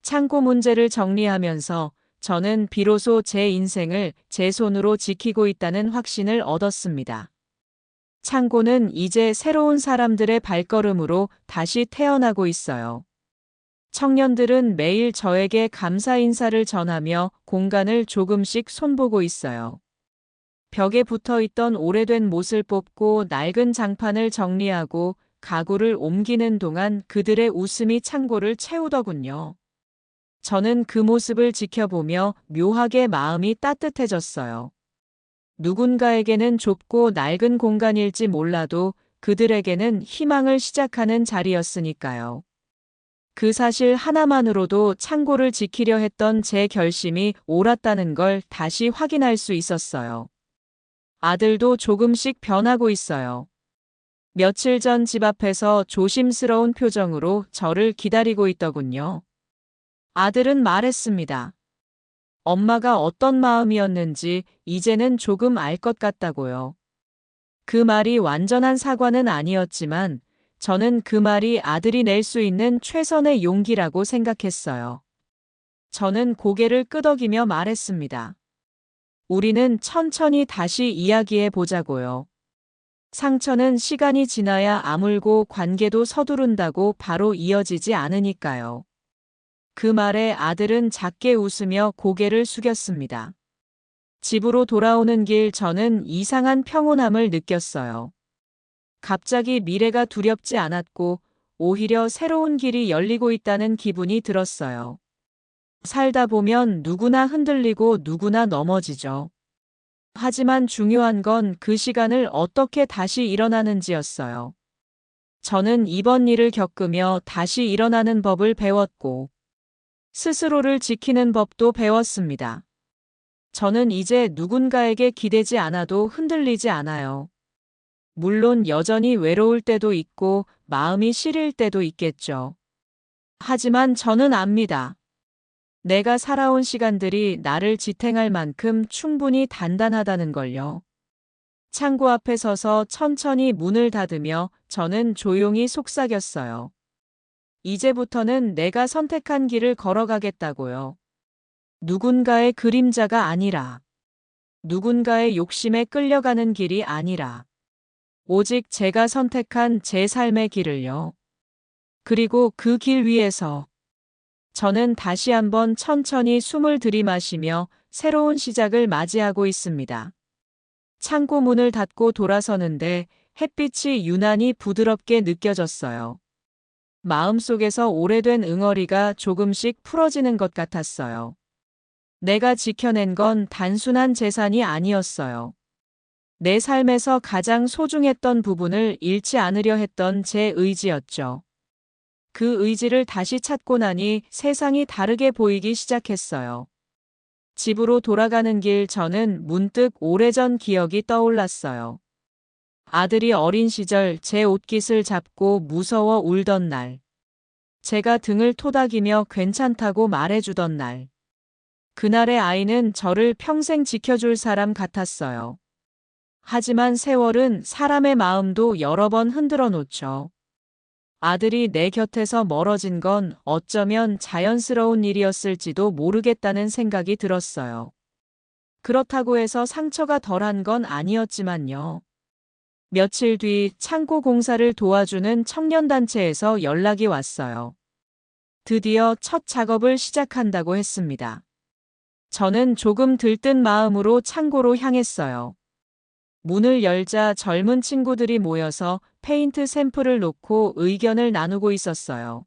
창고 문제를 정리하면서 저는 비로소 제 인생을 제 손으로 지키고 있다는 확신을 얻었습니다. 창고는 이제 새로운 사람들의 발걸음으로 다시 태어나고 있어요. 청년들은 매일 저에게 감사 인사를 전하며 공간을 조금씩 손보고 있어요. 벽에 붙어 있던 오래된 못을 뽑고 낡은 장판을 정리하고 가구를 옮기는 동안 그들의 웃음이 창고를 채우더군요. 저는 그 모습을 지켜보며 묘하게 마음이 따뜻해졌어요. 누군가에게는 좁고 낡은 공간일지 몰라도 그들에게는 희망을 시작하는 자리였으니까요. 그 사실 하나만으로도 창고를 지키려 했던 제 결심이 옳았다는 걸 다시 확인할 수 있었어요. 아들도 조금씩 변하고 있어요. 며칠 전 집 앞에서 조심스러운 표정으로 저를 기다리고 있더군요. 아들은 말했습니다. 엄마가 어떤 마음이었는지 이제는 조금 알 것 같다고요. 그 말이 완전한 사과는 아니었지만 저는 그 말이 아들이 낼 수 있는 최선의 용기라고 생각했어요. 저는 고개를 끄덕이며 말했습니다. 우리는 천천히 다시 이야기해 보자고요. 상처는 시간이 지나야 아물고 관계도 서두른다고 바로 이어지지 않으니까요. 그 말에 아들은 작게 웃으며 고개를 숙였습니다. 집으로 돌아오는 길 저는 이상한 평온함을 느꼈어요. 갑자기 미래가 두렵지 않았고 오히려 새로운 길이 열리고 있다는 기분이 들었어요. 살다 보면 누구나 흔들리고 누구나 넘어지죠. 하지만 중요한 건 그 시간을 어떻게 다시 일어나는지였어요. 저는 이번 일을 겪으며 다시 일어나는 법을 배웠고 스스로를 지키는 법도 배웠습니다. 저는 이제 누군가에게 기대지 않아도 흔들리지 않아요. 물론 여전히 외로울 때도 있고 마음이 시릴 때도 있겠죠. 하지만 저는 압니다. 내가 살아온 시간들이 나를 지탱할 만큼 충분히 단단하다는 걸요. 창고 앞에 서서 천천히 문을 닫으며 저는 조용히 속삭였어요. 이제부터는 내가 선택한 길을 걸어가겠다고요. 누군가의 그림자가 아니라, 누군가의 욕심에 끌려가는 길이 아니라, 오직 제가 선택한 제 삶의 길을요. 그리고 그 길 위에서 저는 다시 한번 천천히 숨을 들이마시며 새로운 시작을 맞이하고 있습니다. 창고 문을 닫고 돌아서는데 햇빛이 유난히 부드럽게 느껴졌어요. 마음속에서 오래된 응어리가 조금씩 풀어지는 것 같았어요. 내가 지켜낸 건 단순한 재산이 아니었어요. 내 삶에서 가장 소중했던 부분을 잃지 않으려 했던 제 의지였죠. 그 의지를 다시 찾고 나니 세상이 다르게 보이기 시작했어요. 집으로 돌아가는 길 저는 문득 오래전 기억이 떠올랐어요. 아들이 어린 시절 제 옷깃을 잡고 무서워 울던 날. 제가 등을 토닥이며 괜찮다고 말해주던 날. 그날의 아이는 저를 평생 지켜줄 사람 같았어요. 하지만 세월은 사람의 마음도 여러 번 흔들어 놓죠. 아들이 내 곁에서 멀어진 건 어쩌면 자연스러운 일이었을지도 모르겠다는 생각이 들었어요. 그렇다고 해서 상처가 덜한 건 아니었지만요. 며칠 뒤 창고 공사를 도와주는 청년단체에서 연락이 왔어요. 드디어 첫 작업을 시작한다고 했습니다. 저는 조금 들뜬 마음으로 창고로 향했어요. 문을 열자 젊은 친구들이 모여서 페인트 샘플을 놓고 의견을 나누고 있었어요.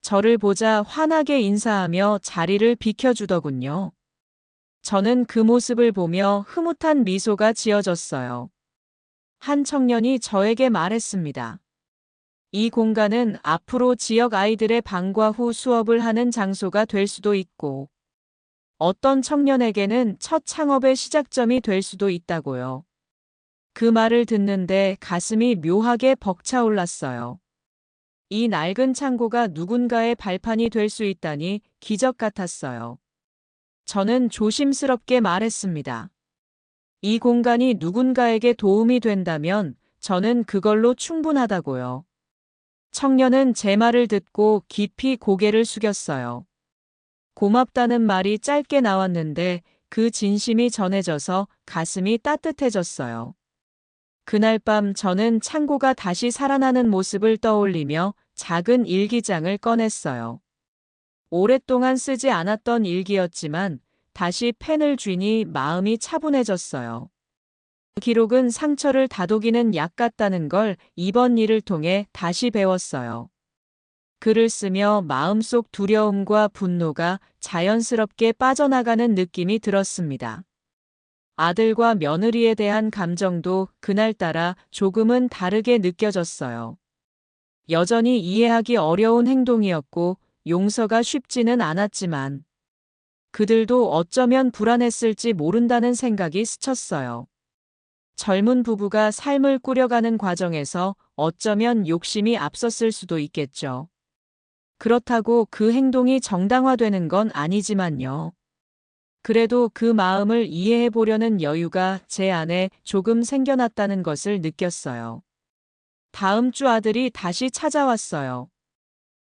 저를 보자 환하게 인사하며 자리를 비켜주더군요. 저는 그 모습을 보며 흐뭇한 미소가 지어졌어요. 한 청년이 저에게 말했습니다. 이 공간은 앞으로 지역 아이들의 방과 후 수업을 하는 장소가 될 수도 있고, 어떤 청년에게는 첫 창업의 시작점이 될 수도 있다고요. 그 말을 듣는데 가슴이 묘하게 벅차올랐어요. 이 낡은 창고가 누군가의 발판이 될 수 있다니 기적 같았어요. 저는 조심스럽게 말했습니다. 이 공간이 누군가에게 도움이 된다면 저는 그걸로 충분하다고요. 청년은 제 말을 듣고 깊이 고개를 숙였어요. 고맙다는 말이 짧게 나왔는데 그 진심이 전해져서 가슴이 따뜻해졌어요. 그날 밤 저는 창고가 다시 살아나는 모습을 떠올리며 작은 일기장을 꺼냈어요. 오랫동안 쓰지 않았던 일기였지만 다시 펜을 쥐니 마음이 차분해졌어요. 기록은 상처를 다독이는 약 같다는 걸 이번 일을 통해 다시 배웠어요. 글을 쓰며 마음속 두려움과 분노가 자연스럽게 빠져나가는 느낌이 들었습니다. 아들과 며느리에 대한 감정도 그날따라 조금은 다르게 느껴졌어요. 여전히 이해하기 어려운 행동이었고 용서가 쉽지는 않았지만 그들도 어쩌면 불안했을지 모른다는 생각이 스쳤어요. 젊은 부부가 삶을 꾸려가는 과정에서 어쩌면 욕심이 앞섰을 수도 있겠죠. 그렇다고 그 행동이 정당화되는 건 아니지만요. 그래도 그 마음을 이해해 보려는 여유가 제 안에 조금 생겨났다는 것을 느꼈어요. 다음 주 아들이 다시 찾아왔어요.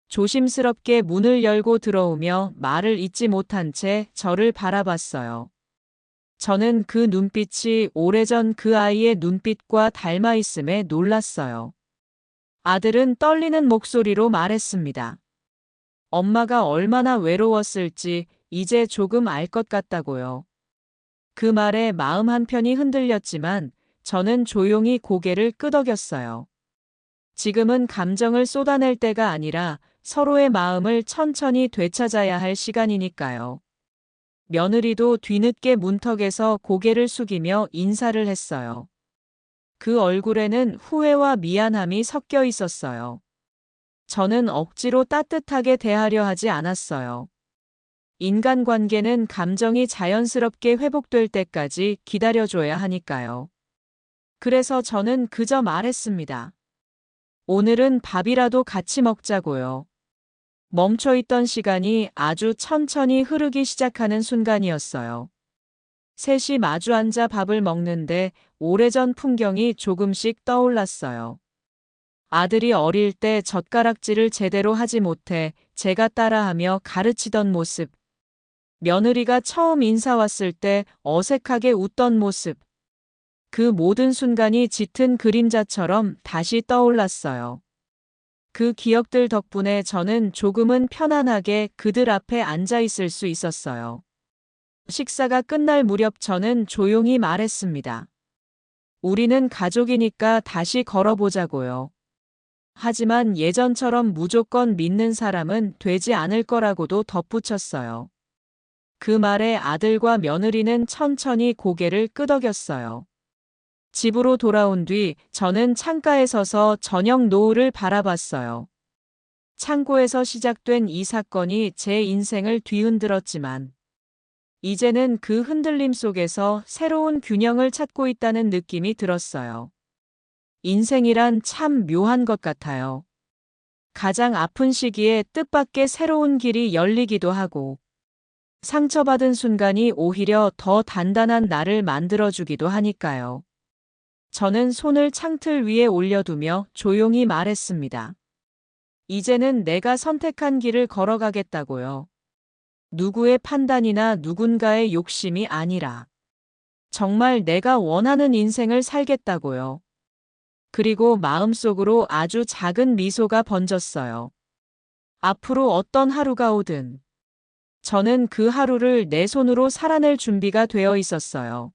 조심스럽게 문을 열고 들어오며 말을 잇지 못한 채 저를 바라봤어요. 저는 그 눈빛이 오래전 그 아이의 눈빛과 닮아 있음에 놀랐어요. 아들은 떨리는 목소리로 말했습니다. 엄마가 얼마나 외로웠을지 이제 조금 알 것 같다고요. 그 말에 마음 한편이 흔들렸지만 저는 조용히 고개를 끄덕였어요. 지금은 감정을 쏟아낼 때가 아니라 서로의 마음을 천천히 되찾아야 할 시간이니까요. 며느리도 뒤늦게 문턱에서 고개를 숙이며 인사를 했어요. 그 얼굴에는 후회와 미안함이 섞여 있었어요. 저는 억지로 따뜻하게 대하려 하지 않았어요. 인간관계는 감정이 자연스럽게 회복될 때까지 기다려줘야 하니까요. 그래서 저는 그저 말했습니다. 오늘은 밥이라도 같이 먹자고요. 멈춰있던 시간이 아주 천천히 흐르기 시작하는 순간이었어요. 셋이 마주 앉아 밥을 먹는데 오래전 풍경이 조금씩 떠올랐어요. 아들이 어릴 때 젓가락질을 제대로 하지 못해 제가 따라하며 가르치던 모습. 며느리가 처음 인사 왔을 때 어색하게 웃던 모습. 그 모든 순간이 짙은 그림자처럼 다시 떠올랐어요. 그 기억들 덕분에 저는 조금은 편안하게 그들 앞에 앉아 있을 수 있었어요. 식사가 끝날 무렵 저는 조용히 말했습니다. 우리는 가족이니까 다시 걸어보자고요. 하지만 예전처럼 무조건 믿는 사람은 되지 않을 거라고도 덧붙였어요. 그 말에 아들과 며느리는 천천히 고개를 끄덕였어요. 집으로 돌아온 뒤 저는 창가에 서서 저녁 노을을 바라봤어요. 창고에서 시작된 이 사건이 제 인생을 뒤흔들었지만 이제는 그 흔들림 속에서 새로운 균형을 찾고 있다는 느낌이 들었어요. 인생이란 참 묘한 것 같아요. 가장 아픈 시기에 뜻밖의 새로운 길이 열리기도 하고, 상처받은 순간이 오히려 더 단단한 나를 만들어주기도 하니까요. 저는 손을 창틀 위에 올려두며 조용히 말했습니다. 이제는 내가 선택한 길을 걸어가겠다고요. 누구의 판단이나 누군가의 욕심이 아니라 정말 내가 원하는 인생을 살겠다고요. 그리고 마음속으로 아주 작은 미소가 번졌어요. 앞으로 어떤 하루가 오든 저는 그 하루를 내 손으로 살아낼 준비가 되어 있었어요.